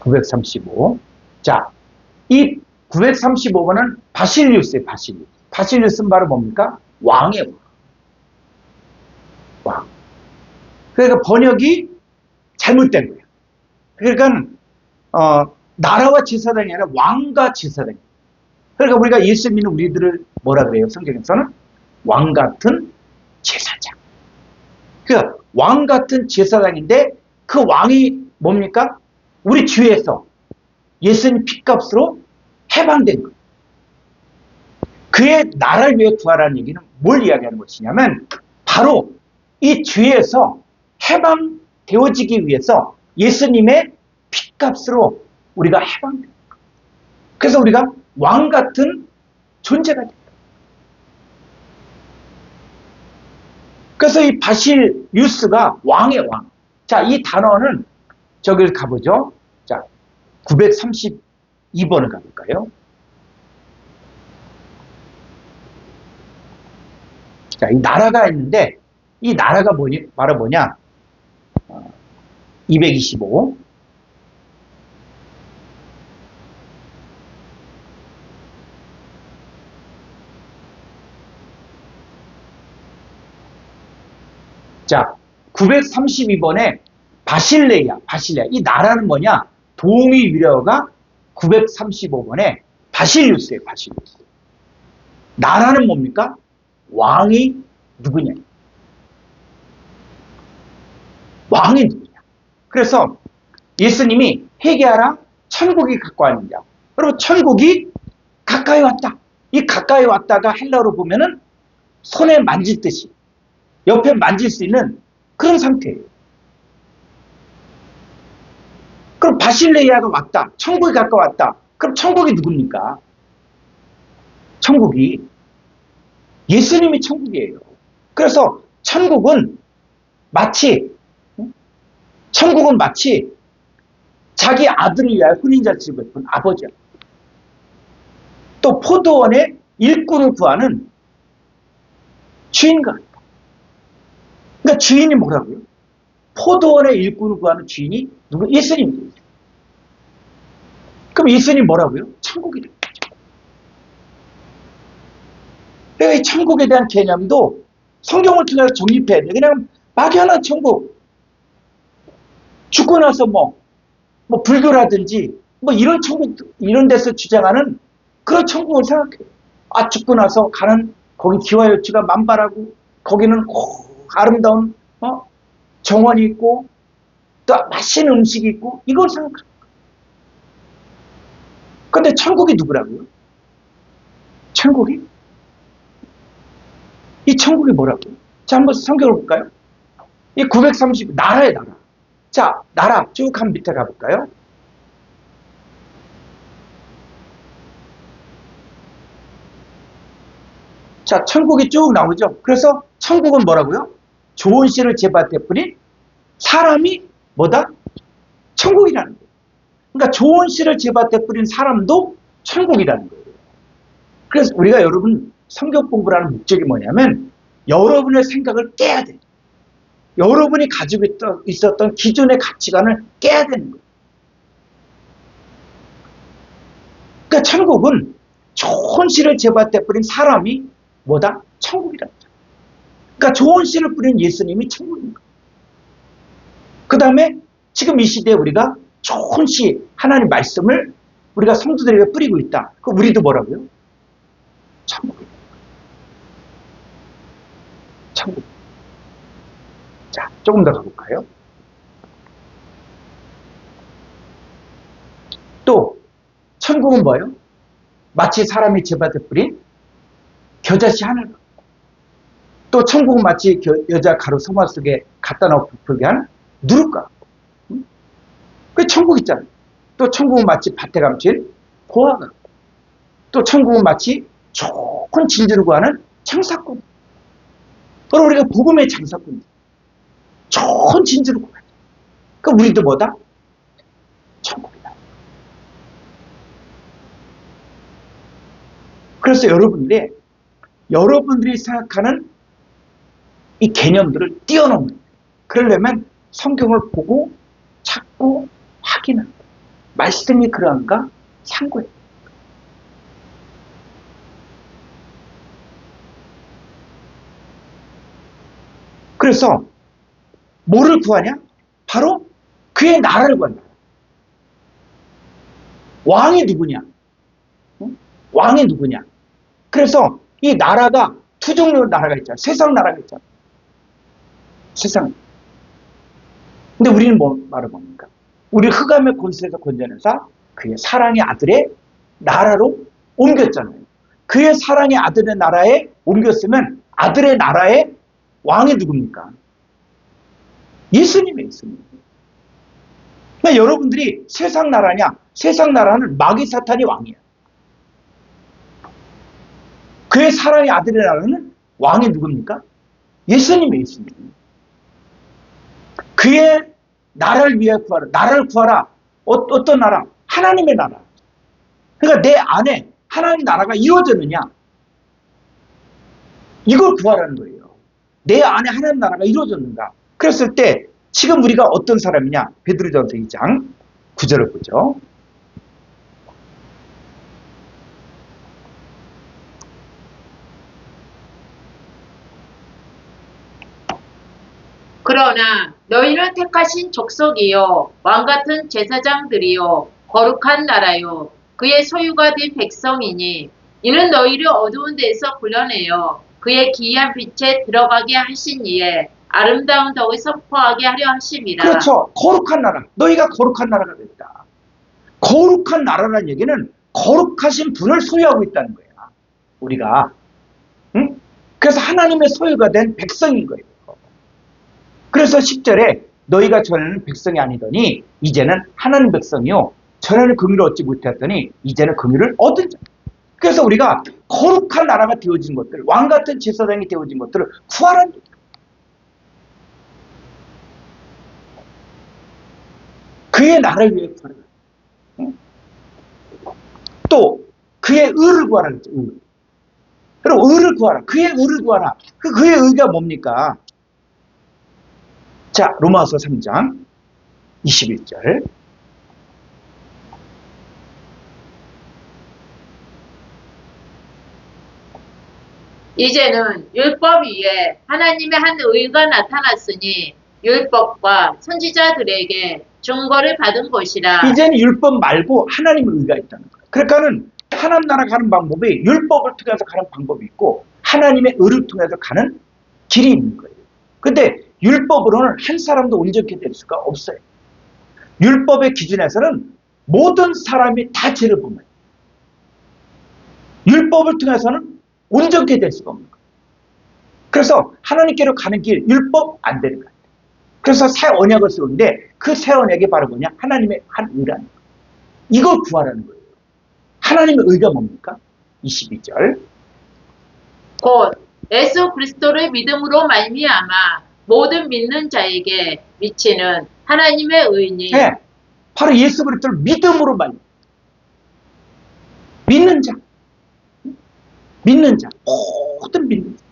(935) 자, 이 935번은 바실리우스예요, 바실리우스. 바실리우스는 바로 뭡니까? 왕이에요. 왕. 그러니까 번역이 잘못된 거예요. 그러니까 나라와 제사장이 아니라 왕과 제사장. 그러니까 우리가 예수 믿는 우리들을 뭐라 그래요? 성경에서는 왕 같은 제사장. 그러니까 왕 같은 제사장인데 그 왕이 뭡니까? 우리 주에서 예수님 피값으로 해방된 거예요. 그의 나라를 위해 구하라는 얘기는 뭘 이야기하는 것이냐면 바로 이 죄에서 해방되어지기 위해서 예수님의 피값으로 우리가 해방된 거예요. 그래서 우리가 왕 같은 존재가 된다. 그래서 이 바실뉴스가 왕의 왕. 자, 이 단어는 저기를 가보죠. 자, 932번을 가볼까요? 자, 이 나라가 있는데, 이 나라가 바로 뭐냐? 225. 자, 932번에 바실레야. 이 나라는 뭐냐? 동의 위력가 935번에 바실리우스예요, 바실리우스. 나라는 뭡니까? 왕이 누구냐? 왕이 누구냐? 그래서 예수님이 회개하라, 천국이 가까이 왔느냐? 여러분, 천국이 가까이 왔다. 이 가까이 왔다가 헬라어로 보면은 손에 만질 듯이 옆에 만질 수 있는 그런 상태예요. 그럼 바실레이아가 왔다. 천국이 가까웠다. 그럼 천국이 누굽니까? 천국이 예수님이 천국이에요. 그래서 천국은 마치 자기 아들을 위하여 혼인잔치를 베푼 아버지야. 또 포도원의 일꾼을 구하는 주인과 같다. 그러니까 주인이 뭐라고요? 포도원의 일꾼을 구하는 주인이 누구? 예수님이죠. 그럼 예수님 뭐라고요? 천국이래요. 그러니까 이 천국에 대한 개념도 성경을 통해서 정립해야 돼. 그냥 막연한 천국. 죽고 나서 뭐 불교라든지 이런 천국, 이런 데서 주장하는 그런 천국을 생각해요. 아, 죽고 나서 가는 거기 기와요치가 만발하고 거기는 아름다운 정원이 있고 또 맛있는 음식이 있고 이걸 생각합니다. 근데 천국이 누구라고요? 천국이? 이 천국이 뭐라고요? 자, 한번 성경을 볼까요? 이 930, 나라의 나라. 자, 나라 쭉 한 밑에 가볼까요? 자, 천국이 쭉 나오죠. 그래서 천국은 뭐라고요? 좋은 씨를 제밭에 뿌린 사람이 뭐다? 천국이라는 거예요. 그러니까 좋은 씨를 제밭에 뿌린 사람도 천국이라는 거예요. 그래서 우리가 여러분 성경 공부를 하는 목적이 뭐냐면 여러분의 생각을 깨야 돼요. 여러분이 가지고 있었던 기존의 가치관을 깨야 되는 거예요. 그러니까 천국은 좋은 씨를 제밭에 뿌린 사람이 뭐다? 천국이라는 거죠. 그러니까 좋은 씨를 뿌린 예수님이 천국인 거예요. 그 다음에 지금 이 시대에 우리가 좋은 씨, 하나님 말씀을 우리가 성도들에게 뿌리고 있다. 그럼 우리도 뭐라고요? 천국이다. 천국. 자, 조금 더 가볼까요? 또 천국은 뭐예요? 마치 사람이 제밭에 뿌린 겨자씨 하늘. 또 천국은 마치 여자 가루 소마 속에 갖다 놓고 부풀게 한 누룩과. 그 천국 있잖아요. 또 천국은 마치 밭에 감춘 보화가. 또 천국은 마치 좋은 진주를 구하는 장사꾼. 그럼 우리가 복음의 장사꾼. 좋은 진주를 구하는. 그럼 우리도 뭐다? 천국이다. 그래서 여러분들이 생각하는 이 개념들을 뛰어넘는. 그러려면 성경을 보고 찾고 확인하는. 말씀이 그러한가 참고해. 그래서 뭐를 구하냐? 바로 그의 나라를 구한다. 왕이 누구냐? 왕이 누구냐? 그래서 이 나라가 두 종류의 나라가 있잖아. 세상 나라가 있잖아. 세상. 근데 우리는 뭐 말을 뭡니까? 우리 흑암의 권세에서 건져내서 그의 사랑의 아들의 나라로 옮겼잖아요. 그의 사랑의 아들의 나라에 옮겼으면 아들의 나라의 왕이 누굽니까? 예수님이에요. 예수님. 그러니까 여러분들이 세상 나라냐? 세상 나라는 마귀 사탄이 왕이야. 그의 사랑의 아들의 나라는 왕이 누굽니까? 예수님이에요. 예수님. 그의 나라를 위해 구하라. 나라를 구하라. 어떤 나라? 하나님의 나라. 그러니까 내 안에 하나님 나라가 이루어졌느냐? 이걸 구하라는 거예요. 내 안에 하나님 나라가 이루어졌는가? 그랬을 때 지금 우리가 어떤 사람이냐? 베드로전서 2장 9절을 보죠. 그러나 너희는 택하신 족속이요 왕같은 제사장들이요 거룩한 나라요 그의 소유가 된 백성이니 이는 너희를 어두운 데서 불러내어 그의 기이한 빛에 들어가게 하신 이에 아름다운 덕을 선포하게 하려 하심이라. 그렇죠. 거룩한 나라. 너희가 거룩한 나라가 됐다. 거룩한 나라라는 얘기는 거룩하신 분을 소유하고 있다는 거야. 우리가. 응? 그래서 하나님의 소유가 된 백성인 거예요. 그래서 10절에 너희가 전에는 백성이 아니더니 이제는 하나님 백성이요. 전에는 긍휼을 얻지 못했더니 이제는 긍휼을 얻은 자. 그래서 우리가 거룩한 나라가 되어진 것들, 왕같은 제사장이 되어진 것들을 구하라는 얘기예요. 그의 나라를 위해 구하라. 또 그의 의를 구하라 그랬죠. 의. 그리고 의를 구하라. 그의 의를 구하라. 그의 의가 뭡니까? 자, 로마서 3장 21절. 이제는 율법 위에 하나님의 한 의가 나타났으니 율법과 선지자들에게 증거를 받은 것이라. 이제는 율법 말고 하나님의 의가 있다는 거예요. 그러니까는 하나님 나라 가는 방법이 율법을 통해서 가는 방법이 있고 하나님의 의를 통해서 가는 길이 있는 거예요. 근데 율법으로는 한 사람도 온전케 될 수가 없어요. 율법의 기준에서는 모든 사람이 다 죄를 범해요. 율법을 통해서는 온전케 될 수가 없는 거예요. 그래서 하나님께로 가는 길, 율법 안 되는 거예요. 그래서 새 언약을 쓰는데 그 새 언약이 바로 뭐냐? 하나님의 한 의라는 거예요. 이걸 구하라는 거예요. 하나님의 의가 뭡니까? 22절. 곧 예수 그리스도를 믿음으로 말미암아 모든 믿는 자에게 미치는 하나님의 의니 네, 바로 예수 그리스도를 믿음으로 말려. 믿는 자. 믿는 자. 모든 믿는 자.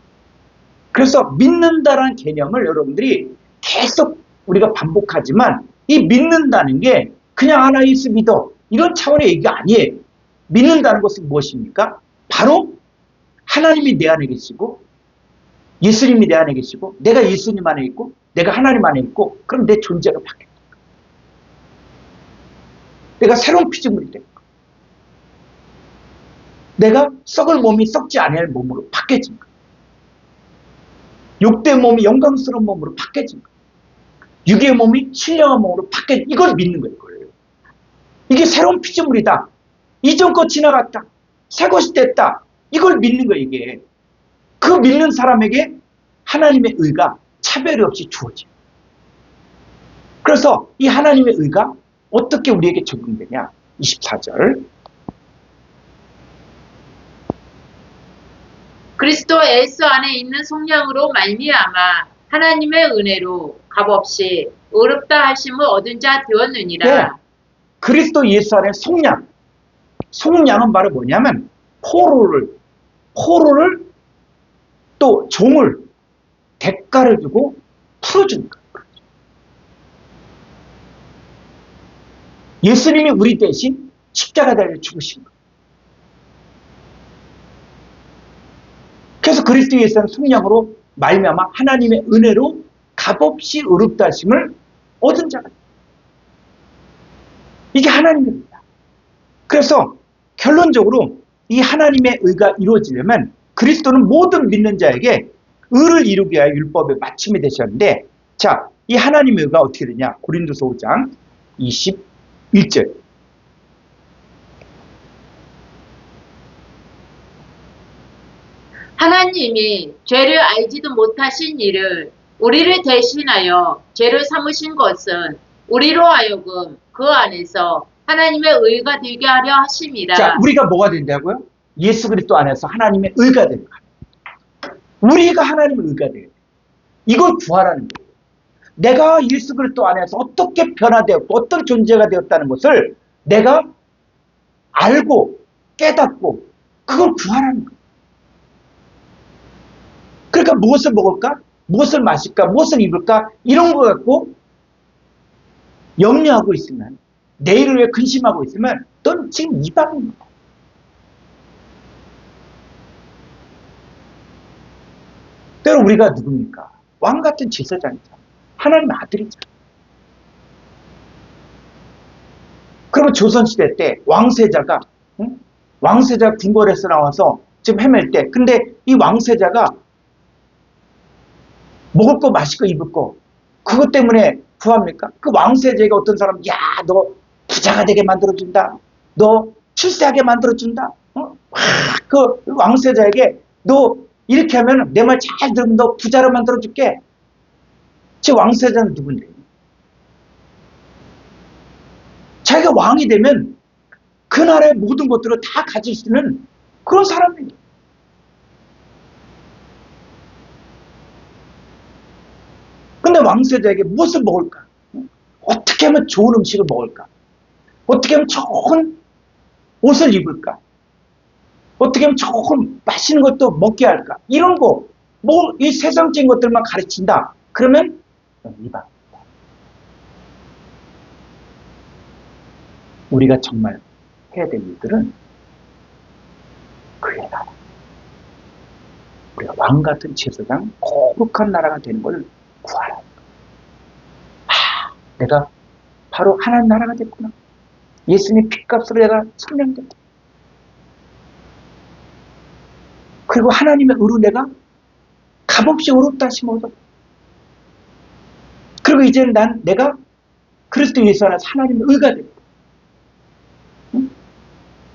그래서 믿는다라는 개념을 여러분들이 계속 우리가 반복하지만 이 믿는다는 게 그냥 하나 예수 믿어. 이런 차원의 얘기가 아니에요. 믿는다는 것은 무엇입니까? 바로 하나님이 내 안에 계시고 예수님이 내 안에 계시고 내가 예수님 안에 있고 내가 하나님 안에 있고 그럼 내 존재가 바뀌는 거야. 내가 새로운 피조물이 되는 거야. 내가 썩을 몸이 썩지 않을 몸으로 바뀌어진 거야. 욕된 몸이 영광스러운 몸으로 바뀌어진 거야. 육의 몸이 신령한 몸으로 바뀌어진 이걸 믿는 거예요. 이게 새로운 피조물이다. 이전 것 지나갔다. 새 것이 됐다. 이걸 믿는 거예요. 이게. 그 믿는 사람에게 하나님의 의가 차별이 없이 주어져요. 그래서 이 하나님의 의가 어떻게 우리에게 적용되냐. 24절. 그리스도 예수 안에 있는 속량으로 말미암아 하나님의 은혜로 값없이 의롭다 하심을 얻은 자 되었느니라. 네. 그리스도 예수 안에 속량. 속량은 바로 뭐냐면 포로를 또 종을 대가를 주고 풀어주는 거예요. 예수님이 우리 대신 십자가 달려 죽으신 거예요. 그래서 그리스도 예수는 속량으로 말미암아 하나님의 은혜로 값없이 의롭다 하심을 얻은 자가 돼요. 이게 하나님입니다. 그래서 결론적으로 이 하나님의 의가 이루어지려면 그리스도는 모든 믿는 자에게 의를 이루기 위하여 율법의 마침이 되셨는데 자, 이 하나님의 의가 어떻게 되냐? 고린도서 5장 21절. 하나님이 죄를 알지도 못하신 이를 우리를 대신하여 죄를 삼으신 것은 우리로 하여금 그 안에서 하나님의 의가 되게 하려 하심이라. 자, 우리가 뭐가 된다고요? 예수 그리스도 안에서 하나님의 의가 되는 거예요. 우리가 하나님의 의가 돼요. 이걸 구하라는 거예요. 내가 예수 그리스도 안에서 어떻게 변화되었고 어떤 존재가 되었다는 것을 내가 알고 깨닫고 그걸 구하라는 거예요. 그러니까 무엇을 먹을까? 무엇을 마실까? 무엇을 입을까? 이런 거 갖고 염려하고 있으면 내일을 위해 근심하고 있으면 넌 지금 이방입니다. 때로 우리가 누굽니까? 왕 같은 제사장이잖아. 하나님의 아들이잖아. 그러면 조선시대 때 왕세자가 왕세자 궁궐에서 나와서 지금 헤맬 때 근데 이 왕세자가 먹을 거 마실 거 입을 거 그것 때문에 구합니까? 그 왕세자가 어떤 사람 야 너 부자가 되게 만들어준다. 너 출세하게 만들어준다. 그 왕세자에게 너 이렇게 하면 내 말 잘 들으면 너 부자로 만들어줄게. 제 왕세자는 누군데? 자기가 왕이 되면 그 나라의 모든 것들을 다 가질 수 있는 그런 사람이에요. 근데 왕세자에게 무엇을 먹을까? 어떻게 하면 좋은 음식을 먹을까? 어떻게 하면 좋은 옷을 입을까? 어떻게 하면 좋은 맛있는 것도 먹게 할까? 이런 거, 뭐 이 세상적인 것들만 가르친다. 그러면 이방입니다. 우리가 정말 해야 될 일들은 그의 나라. 우리가 왕 같은 제사장, 거룩한 나라가 되는 것을 구하라. 내가 바로 하나님 나라가 됐구나. 예수님 핏값으로 내가 성령됐다. 그리고 하나님의 의로 내가 값없이 의롭다 하심 얻어. 그리고 이제는 내가 그리스도 예수 안에서 하나님의 의가 됐다. 응?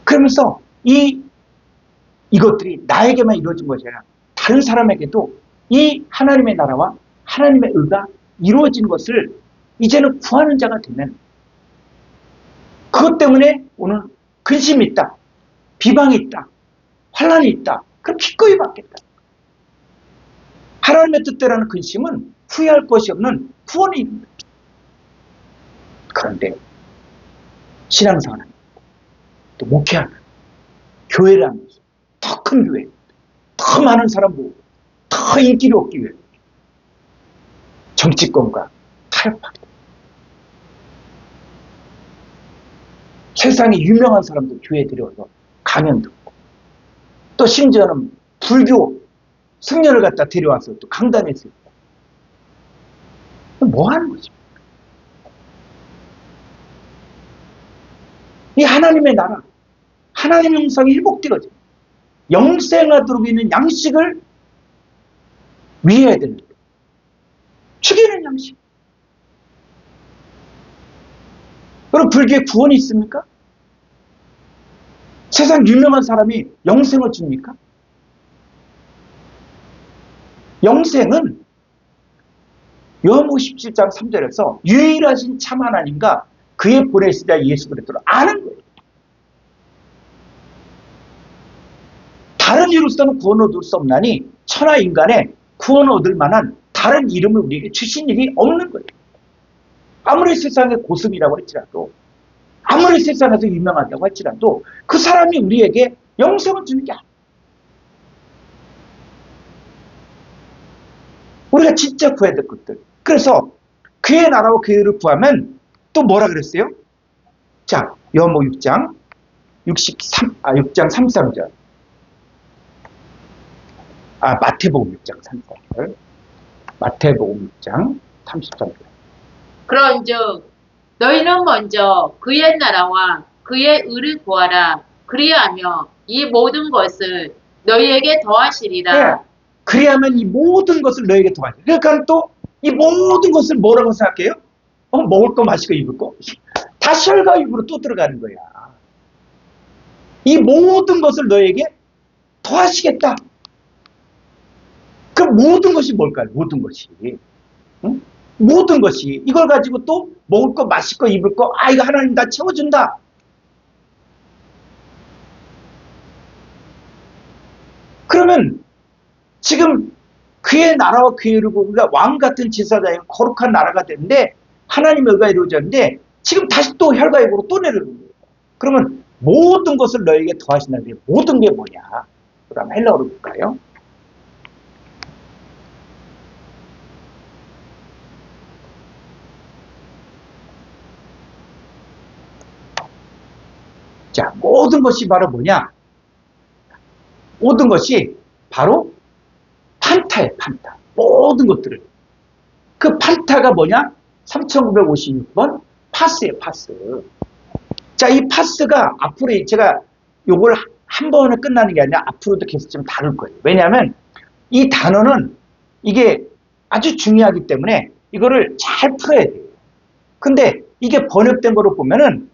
그러면서 이것들이 나에게만 이루어진 것이 아니라 다른 사람에게도 이 하나님의 나라와 하나님의 의가 이루어진 것을 이제는 구하는 자가 되면 그것 때문에 오늘 근심이 있다. 비방이 있다. 환난이 있다. 그럼 기꺼이 받겠다. 하나님의 뜻대로는 근심은 후회할 것이 없는 구원이 있는 거죠. 그런데 신앙생활은 또 목회하는 교회라는 것은 더 큰 교회, 더 많은 사람 모으고 더 인기를 얻기 위해 정치권과 타협하고 세상에 유명한 사람들 교회에 데려와서 강연 듣고 또 심지어는 불교 승려를 갖다 데려와서 또 강단했을 때 뭐 하는 거죠? 이 하나님의 나라, 하나님의 형상이 회복되어져 영생하도록 있는 양식을 위해야 되는 거예요. 죽이는 양식. 그럼 불교에 구원이 있습니까? 세상 유명한 사람이 영생을 줍니까? 영생은 요한복음 17장 3절에서 유일하신 참 하나님과 그의 보내시자 예수 그리스도를 아는 거예요. 다른 이로서는 구원 얻을 수 없나니 천하 인간의 구원 얻을 만한 다른 이름을 우리에게 주신 일이 없는 거예요. 아무리 세상의 고승이라고 할지라도 아무리 세상에서 유명하다고 할지라도 그 사람이 우리에게 영생을 주는 게 아니에요. 우리가 진짜 구해야 될 것들. 그래서 그의 나라와 그의 구하면 또 뭐라 그랬어요? 자, 요한복음 6장 6장 33절. 마태복음 6장 33절. 마태복음 6장 33절. 그런즉 너희는 먼저 그의 나라와 그의 의를 구하라. 그리하며 이 모든 것을 너희에게 더하시리라. 네. 그리하면 이 모든 것을 너희에게 더하시리라. 그러니까 또 이 모든 것을 뭐라고 생각해요? 먹을 거, 마실 거, 입을 거. 다시 혈과 육으로 또 들어가는 거야. 이 모든 것을 너희에게 더하시겠다. 그 모든 것이 뭘까요? 모든 것이. 응? 모든 것이. 이걸 가지고 또 먹을 거, 마실 거, 입을 거. 이거 하나님 다 채워준다. 그러면 지금 그의 나라와 그의 의를 우리가 왕 같은 지사자인 거룩한 나라가 되는데 하나님의 의가 이루어졌는데 지금 다시 또 혈과 육으로 또 내려오는 거예요. 그러면 모든 것을 너에게 더하신다는 게 모든 게 뭐냐? 그럼 헬라어로 볼까요? 자, 모든 것이 바로 뭐냐? 모든 것이 바로 판타예요, 판타. 모든 것들을. 그 판타가 뭐냐? 3956번 파스예요, 파스. 자, 이 파스가 앞으로 제가 요걸 한 번에 끝나는 게 아니라 앞으로도 계속 좀 다룰 거예요. 왜냐하면 이 단어는 이게 아주 중요하기 때문에 이거를 잘 풀어야 돼요. 근데 이게 번역된 거로 보면은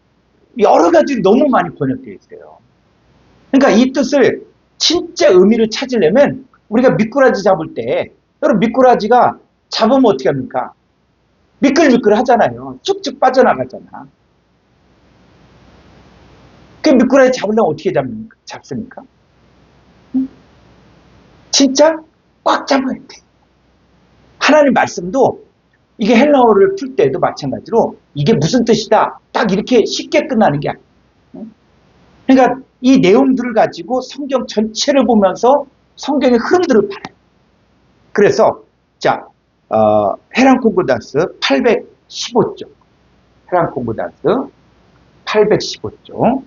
여러 가지 너무 많이 번역되어 있어요. 그러니까 이 뜻을 진짜 의미를 찾으려면 우리가 미꾸라지 잡을 때 여러분 미꾸라지가 잡으면 어떻게 합니까? 미끌미끌 하잖아요. 쭉쭉 빠져나가잖아. 그 미꾸라지 잡으려면 어떻게 잡습니까? 진짜 꽉 잡아야 돼. 하나님 말씀도 이게 헬라어를 풀 때도 마찬가지로 이게 무슨 뜻이다. 딱 이렇게 쉽게 끝나는 게 아니에요. 그러니까 이 내용들을 가지고 성경 전체를 보면서 성경의 흐름들을 봐요. 그래서 자 해랑 콩고다스 815쪽 해랑 콩고다스 815쪽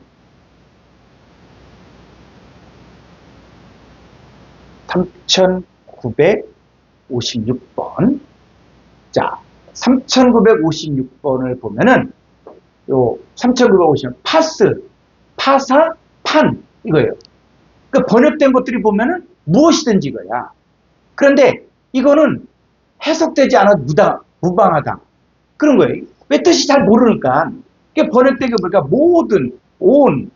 3956번 자 3956번을 보면은 요 3950번 파스 파사 판 이거예요. 그 번역된 것들이 보면은 무엇이든지 이거야. 그런데 이거는 해석되지 않아도 무방하다. 그런 거예요. 왜 뜻이 잘 모르니까. 이게 번역된 게 뭘까? 모든, 온,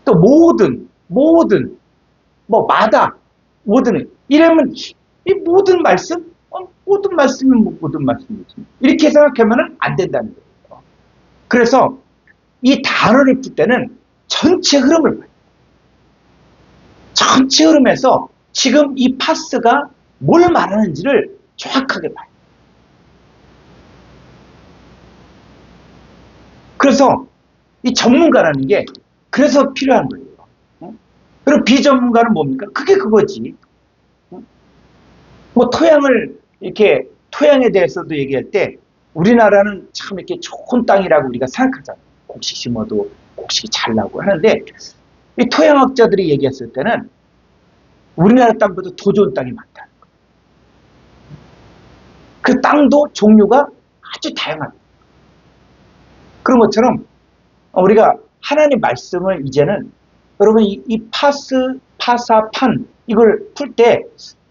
또 모든, 뭐 마다, 모든. 이러면 이 모든 말씀? 모든 말씀은 뭐 모든 말씀이지. 이렇게 생각하면 안 된다는 거예요. 그래서 이 단어를 풀 때는 전체 흐름을 봐요. 전체 흐름에서 지금 이 파스가 뭘 말하는지를 정확하게 봐요. 그래서 이 전문가라는 게 그래서 필요한 거예요. 그리고 비전문가는 뭡니까? 그게 그거지. 뭐 토양에 대해서도 얘기할 때 우리나라는 참 이렇게 좋은 땅이라고 우리가 생각하잖아요. 곡식 심어도 곡식이 잘 나고 하는데 이 토양학자들이 얘기했을 때는 우리나라 땅보다 더 좋은 땅이 많다는 거예요. 그 땅도 종류가 아주 다양합니다. 그런 것처럼 우리가 하나님 말씀을 이제는 여러분 이 파스, 파사, 판 이걸 풀 때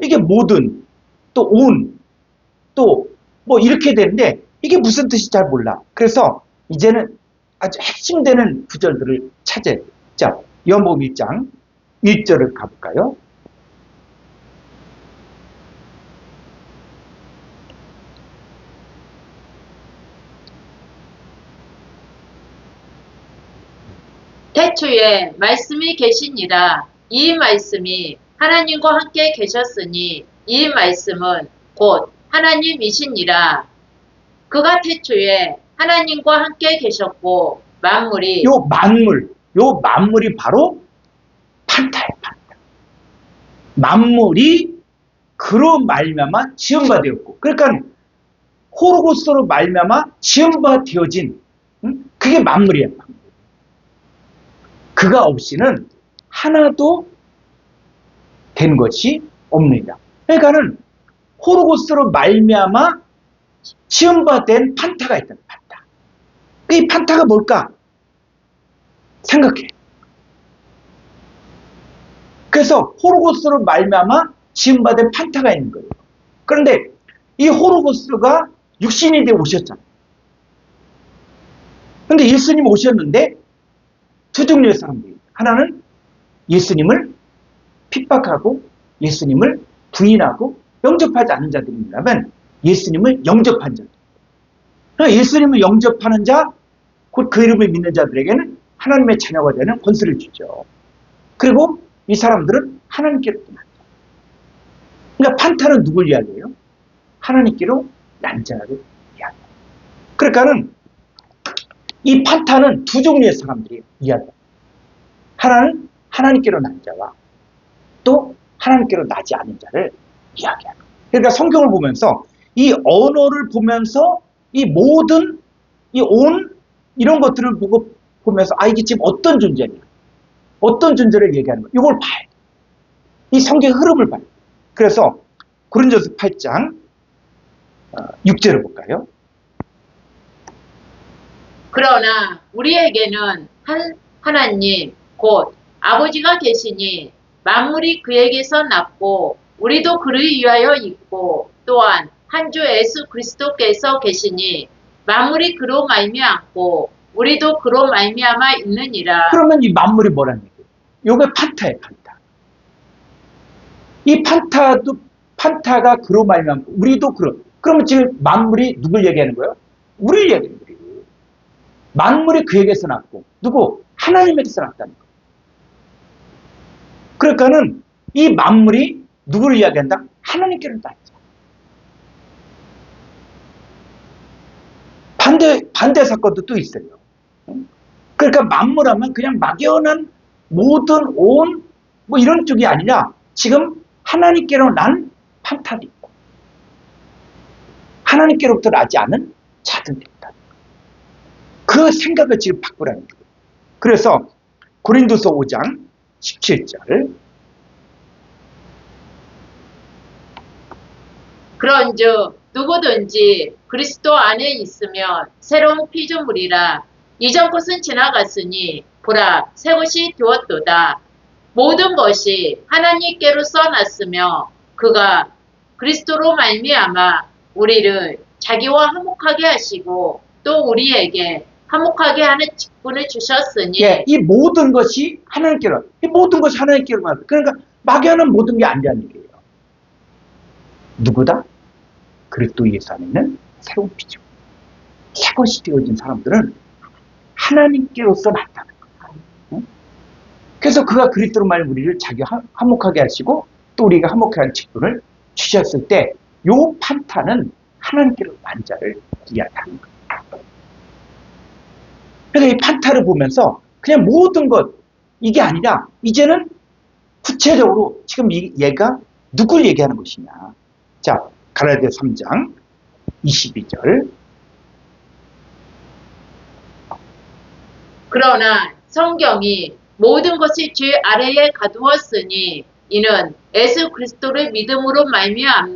이게 모든 또 온 또 뭐 이렇게 되는데 이게 무슨 뜻인지 잘 몰라. 그래서 이제는 아주 핵심되는 구절들을 찾아야 돼요. 자, 요한복음 1장 1절을 가볼까요? 태초에 말씀이 계시니라. 이 말씀이 하나님과 함께 계셨으니 이 말씀은 곧 하나님이시니라. 그가 태초에 하나님과 함께 계셨고 만물이 요 만물이 바로 판타예요, 판타. 만물이 그로 말미암아 지음바 되었고, 그러니까 호로고스로 말미암아 지음바 되어진 그게 만물이에요. 만물. 그가 없이는 하나도 된 것이 없느니라. 그러니까는 호로고스로 말미암아 지음바된 판타가 있다. 판타. 이 판타가 뭘까? 생각해. 그래서 호로고스로 말미암아 지음바된 판타가 있는 거예요. 그런데 이 호로고스가 육신이 되어 오셨잖아요. 그런데 예수님 오셨는데 두 종류의 사람들이 하나는 예수님을 핍박하고 예수님을 부인하고 영접하지 않는 자들이라면 예수님을 영접한 자들. 예수님을 영접하는 자, 곧 그 이름을 믿는 자들에게는 하나님의 자녀가 되는 권세를 주죠. 그리고 이 사람들은 하나님께로 난 자. 그러니까 판타는 누굴 이야기해요? 하나님께로 난 자를 이야기해요. 그러니까는 이 판타는 두 종류의 사람들이 이야기해요. 하나는 하나님께로 난 자와 또 하나님께로 나지 않은 자를 이야기하는 거예요. 그러니까 성경을 보면서 이 언어를 보면서 이 모든 이 온 이런 것들을 보면서 이게 지금 어떤 존재냐, 어떤 존재를 얘기하는 거야. 이걸 봐야 돼. 이 성경 흐름을 봐야 돼. 그래서 고린도서 8장 6절을 볼까요? 그러나 우리에게는 하나님 곧 아버지가 계시니 만물이 그에게서 났고 우리도 그를 위하여 있고 또한 한 주 예수 그리스도께서 계시니 만물이 그로 말미암고 우리도 그로 말미암아 있느니라. 그러면 이 만물이 뭐라는 얘기예요? 요게 판타예요, 판타. 이 판타가 그로 말미암고 우리도 그로. 그러면 지금 만물이 누굴 얘기하는 거예요? 우리를 얘기하는 거예요. 만물이 그에게서 났고 누구? 하나님에게서 났다는 거예요. 그러니까는 이 만물이 누구를 이야기한다? 하나님께로 났죠. 반대 사건도 또 있어요. 그러니까 만물하면 그냥 막연한 모든 온 뭐 이런 쪽이 아니라 지금 하나님께로 난 판타도 있고 하나님께로부터 나지 않은 자들도 있다. 그 생각을 지금 바꾸라는 거예요. 그래서 고린도서 5장 17절 그런즉 누구든지 그리스도 안에 있으면 새로운 피조물이라. 이전 것은 지나갔으니 보라 새 것이 되었도다. 모든 것이 하나님께로 써놨으며 그가 그리스도로 말미암아 우리를 자기와 화목하게 하시고 또 우리에게 화목하게 하는 직분을 주셨으니. 이 모든 것이 하나님께로, 이 모든 것이 하나님께로 말. 그러니까 막연한 모든 게 아니라는 얘기예요. 누구다? 그리스도 예수 안에 있는 새로운 피조. 새 것이 되어진 사람들은 하나님께로서 났다는 거예요. 그래서 그가 그리스도로 말미암아 우리를 자기 화목하게 하시고 또 우리가 화목하게 하는 직분을 주셨을 때 요 판타는 하나님께로 난자를 이야기하는 거예요. 그래서 이 판타를 보면서 그냥 모든 것, 이게 아니라 이제는 구체적으로 지금 얘가 누굴 얘기하는 것이냐. 자, 갈라디아 3장 22절. 그러나 성경이 모든 것이 죄 아래에 가두었으니 이는 예수 그리스도를 믿음으로 말미암는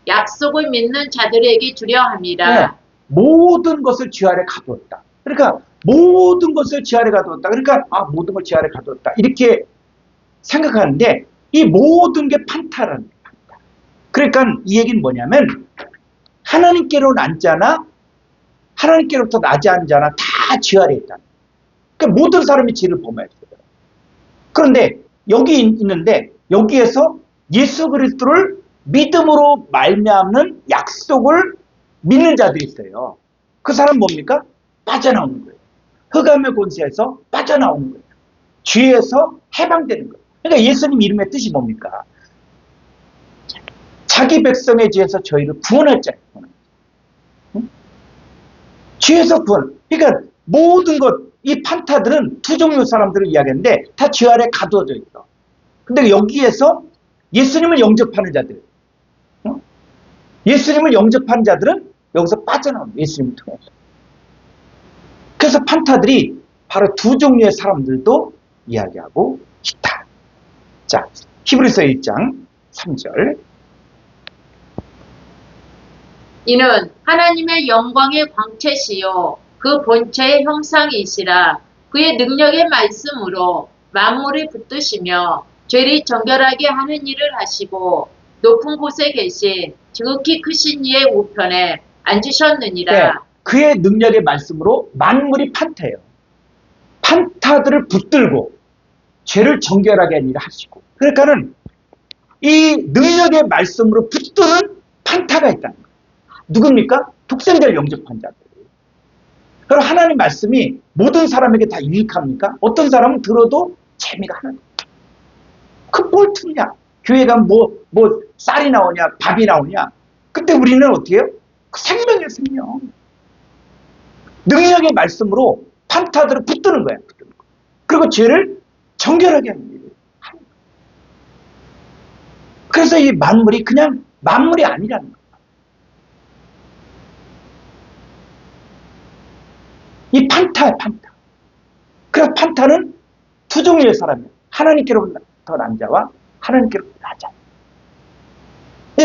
약속을 믿는 자들에게 주려 함이라. 네, 모든 것을 죄 아래 가두었다. 그러니까 모든 것을 죄 아래 가두었다. 그러니까 모든 걸 죄 아래 가두었다. 이렇게 생각하는데 이 모든 게 판타라는 거예요. 판타. 그러니까 이 얘기는 뭐냐면 하나님께로 난 자나 하나님께로부터 나지 않은 자나 다 죄 아래 있다. 그러니까 모든 사람이 죄를 범했어요. 그런데 여기 있는데 여기에서 예수 그리스도를 믿음으로 말미암는 약속을 믿는 자들이 있어요. 그 사람은 뭡니까? 빠져나오는 거예요. 흑암의 권세에서 빠져나오는 거예요. 죄에서 해방되는 거예요. 그러니까 예수님 이름의 뜻이 뭡니까? 자기 백성의 죄에서 저희를 구원할 자예요. 응? 죄에서 구원. 그러니까 모든 것, 이 판타들은 두 종류 사람들을 이야기하는데 다 죄 아래 가두어져 있어. 근데 여기에서 예수님을 영접하는 자들, 예수님을 영접하는 자들은 여기서 빠져나옵니다. 예수님을 통해서. 그래서 판타들이 바로 두 종류의 사람들도 이야기하고 있다. 자, 히브리서 1장 3절. 이는 하나님의 영광의 광채시요 그 본체의 형상이시라. 그의 능력의 말씀으로 만물을 붙드시며 죄를 정결하게 하는 일을 하시고 높은 곳에 계신 지극히 크신 이의 우편에 앉으셨느니라. 네, 그의 능력의 말씀으로 만물이 판타예요. 판타들을 붙들고 죄를 정결하게 하는 일을 하시고. 그러니까는 이 능력의 말씀으로 붙드는 판타가 있다는 거예요. 누굽니까? 독생자를 영접한 자들. 그럼 하나님 말씀이 모든 사람에게 다 유익합니까? 어떤 사람은 들어도 재미가 하나도 없다. 뭘 틀냐? 교회 가면 뭐 쌀이 나오냐, 밥이 나오냐? 그때 우리는 어떻게 해요? 생명이에요, 생명. 능력의 말씀으로 판타들을 붙드는 거야. 그리고 죄를 정결하게 하는 일을 하는 거야. 그래서 이 만물이 그냥 만물이 아니라는 거야. 이 판타야, 판타. 그래서 판타는 두 종류의 사람이에요. 하나님께로부터 난 자와 하나님께로부터 난 자.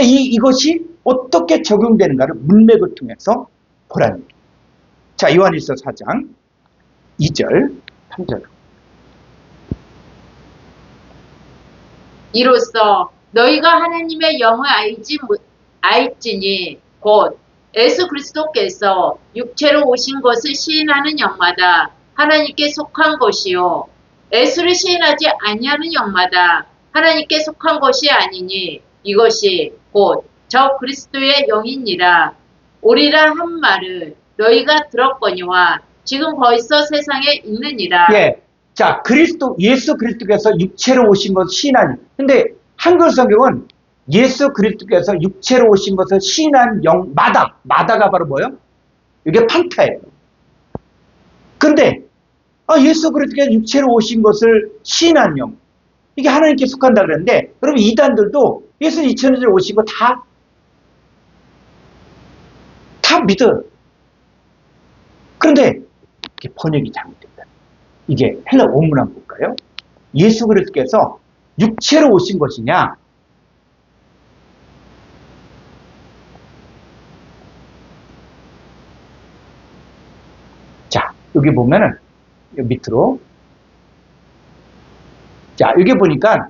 이것이 어떻게 적용되는가를 문맥을 통해서 보라는 거예요. 자, 요한일서 4장 2절, 3절. 이로써 너희가 하나님의 영을 알지니 곧 예수 그리스도께서 육체로 오신 것을 시인하는 영마다 하나님께 속한 것이요 예수를 시인하지 아니하는 영마다 하나님께 속한 것이 아니니 이것이 곧 저 그리스도의 영이니라. 오리라 한 말을 너희가 들었거니와 지금 벌써 세상에 있느니라. 예. 자, 예수 그리스도께서 육체로 오신 것을 시인하는. 근데 한글 성경은 예수 그리스도께서 육체로 오신 것을 시인한 마다가 바로 뭐예요? 이게 판타예요. 근데 예수 그리스도께서 육체로 오신 것을 시인한 영, 이게 하나님께 속한다 그랬는데, 여러분 이단들도 예수님 2000년 전에 오신 거 다 믿어요. 그런데 이게 번역이 잘못됐다. 이게 헬라 원문 한번 볼까요? 예수 그리스도께서 육체로 오신 것이냐? 자, 여기 보면은 여기 밑으로, 자, 여기 보니까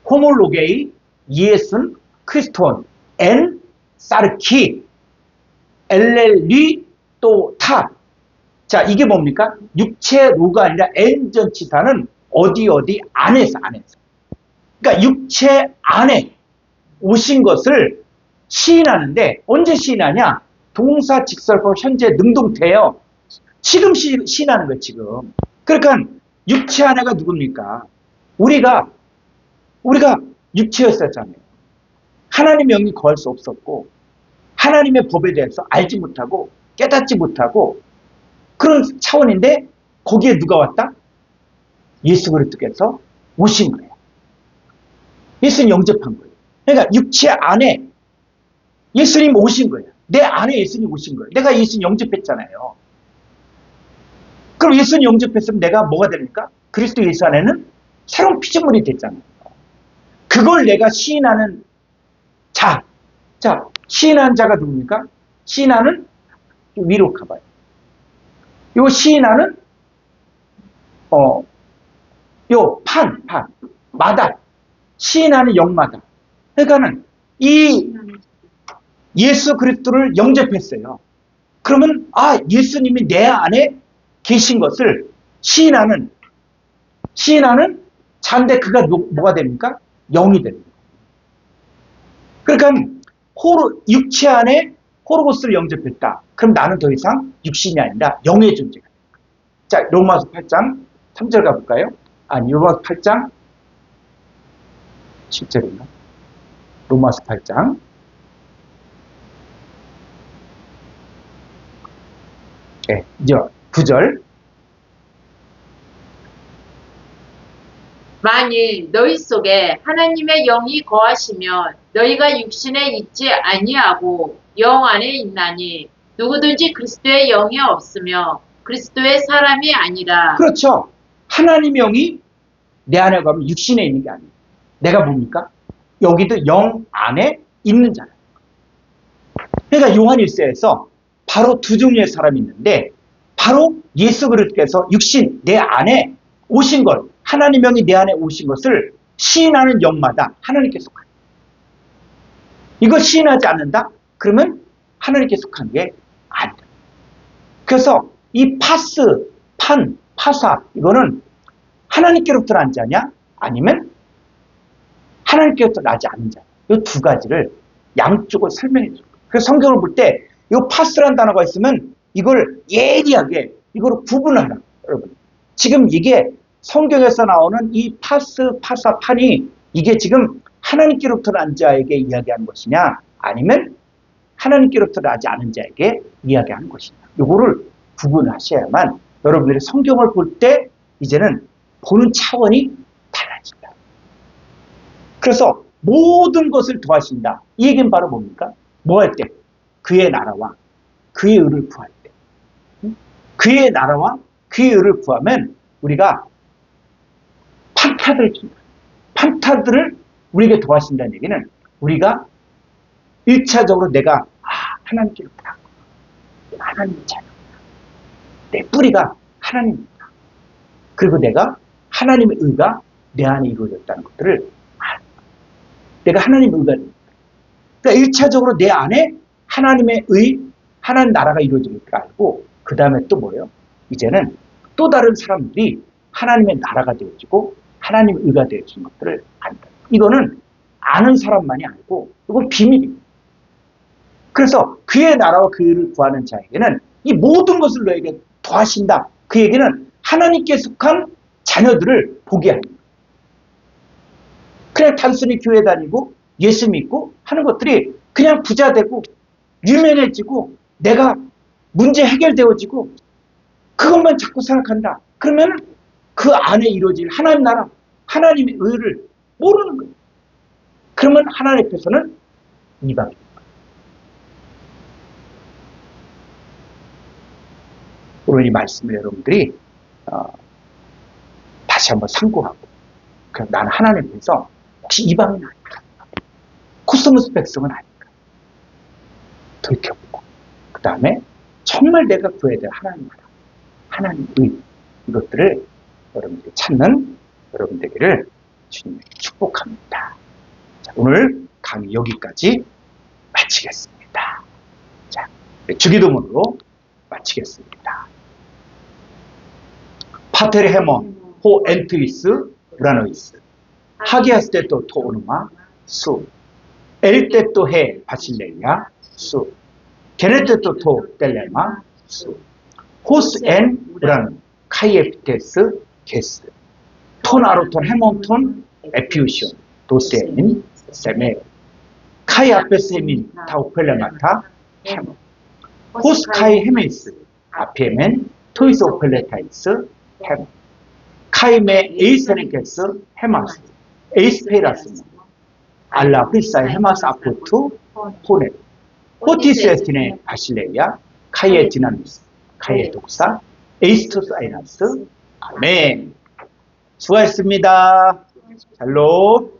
호몰로게이 예순 크리스톤 엔 사르키 엘렐리 또 타. 자, 이게 뭡니까? 육체로가 아니라 엔전치사는 어디 안에서. 그러니까 육체 안에 오신 것을 시인하는데 언제 시인하냐? 동사 직설법 현재 능동태예요. 지금 시인하는 거예요, 지금. 그러니까 육체 안에가 누굽니까? 우리가 육체였었잖아요. 하나님의 영이 거할 수 없었고 하나님의 법에 대해서 알지 못하고 깨닫지 못하고 그런 차원인데 거기에 누가 왔다? 예수 그리스도께서 오신 거예요. 예수님 영접한 거예요. 그러니까 육체 안에 예수님 오신 거예요. 내 안에 예수님 오신 거예요. 내가 예수님 영접했잖아요. 그럼 예수님 영접했으면 내가 뭐가 됩니까? 그리스도 예수 안에는 새로운 피조물이 됐잖아요. 그걸 내가 시인하는 자, 시인하는 자가 누굽니까? 시인하는 위로 가봐요. 요 시인하는 요 마다 시인하는 영마다. 그러니까는 이 예수 그리스도를 영접했어요. 그러면 예수님이 내 안에 계신 것을 시인하는 자인데 그가 뭐가 됩니까? 영이 됩니다. 그러니까 육체 안에 호로고스를 영접했다. 그럼 나는 더 이상 육신이 아니라 영의 존재가 됩니다. 자, 로마서 8장 3절 가볼까요? 로마서 8장 7절인가? 로마서 8장 9절. 만일 너희 속에 하나님의 영이 거하시면 너희가 육신에 있지 아니하고 영 안에 있나니 누구든지 그리스도의 영이 없으며 그리스도의 사람이 아니라. 그렇죠. 하나님의 영이 내 안에 가면 육신에 있는 게 아니에요. 내가 뭡니까? 여기도 영 안에 있는 자예요. 그러니까 요한 1서에서 바로 두 종류의 사람이 있는데 바로 예수 그리스도께서 육신 내 안에 오신 것, 하나님의 영이 내 안에 오신 것을 시인하는 영마다 하나님께 속한 거예요. 이걸 시인하지 않는다? 그러면 하나님께 속한 게 아니다. 그래서 이 파사 이거는 하나님께로부터 난 자냐? 아니면 하나님께로부터 나지 않은 자냐? 이 두 가지를 양쪽을 설명해 줍니다. 그래서 성경을 볼 때 이 파스라는 단어가 있으면 이걸 예리하게 이걸 구분하라. 여러분. 지금 이게 성경에서 나오는 이 파사판이 이게 지금 하나님께로부터 난 자에게 이야기하는 것이냐 아니면 하나님께로부터 나지 않은 자에게 이야기하는 것이냐. 이거를 구분하셔야만 여러분들이 성경을 볼 때 이제는 보는 차원이 달라진다. 그래서 모든 것을 더하신다. 이 얘기는 바로 뭡니까? 뭐 할 때? 그의 나라와 그의 의를 구할 때. 그의 나라와 그의 의를 구하면 우리가 판타들을 준다. 판타들을 우리에게 도와준다는 얘기는 우리가 1차적으로 내가 하나님께로부터 하나님의 자녀다. 내 뿌리가 하나님입니다. 그리고 내가 하나님의 의가 내 안에 이루어졌다는 것들을 알아. 내가 하나님의 의가 됩니다. 그러니까 1차적으로 내 안에 하나님의 의, 하나님 나라가 이루어질 줄 알고 그 다음에 또 뭐예요? 이제는 또 다른 사람들이 하나님의 나라가 되어지고 하나님의 의가 되어지는 것들을 안다. 이거는 아는 사람만이 알고 이건 비밀입니다. 그래서 그의 나라와 그 의를 구하는 자에게는 이 모든 것을 너에게 더하신다. 그 얘기는 하나님께 속한 자녀들을 보게 합니다. 그냥 단순히 교회 다니고 예수 믿고 하는 것들이 그냥 부자 되고 유명해지고 내가 문제 해결되어지고 그것만 자꾸 생각한다. 그러면 그 안에 이루어질 하나님 나라, 하나님의 의를 모르는 거예요. 그러면 하나님 앞에서는 이방입니다. 오늘 이 말씀을 여러분들이 다시 한번 상고하고 그럼 나는 하나님 앞에서 혹시 이방인 아닐까? 코스모스 백성은 아닐까? 돌이켜보고 그 다음에 정말 내가 구해야 될 하나님 나라, 하나님의 의 이것들을 여러분들이 찾는 여러분 되기를 주님이 축복합니다. 자, 오늘 강의 여기까지 마치겠습니다. 자, 주기도문으로 마치겠습니다. 파테르 헤몬 호 엔트위스 우라노이스 하기아스테토 토오누마 수 엘테토 헤 바실레이아 수 게네테토 토 텔레마 수 호스 엔 우라노 카이에피테스 게스 톤 아로톤 헤몬톤 에피우시온 도세닌 세메 카이 앞에서 헤민 타 오펠레마타 헤모. 호스 카이 헤메이스 앞에 헤멘 토이스 오펠레타이스 헤모. 카이메 에이세네케스 헤마스 에이스페라스 알라 프리사이 헤마스 아포투 포네 포티스에티네 바실레야 카이에 디나미스 카이에 독사 에이스토스 아이나스 아멘. 수고하셨습니다. 샬롬.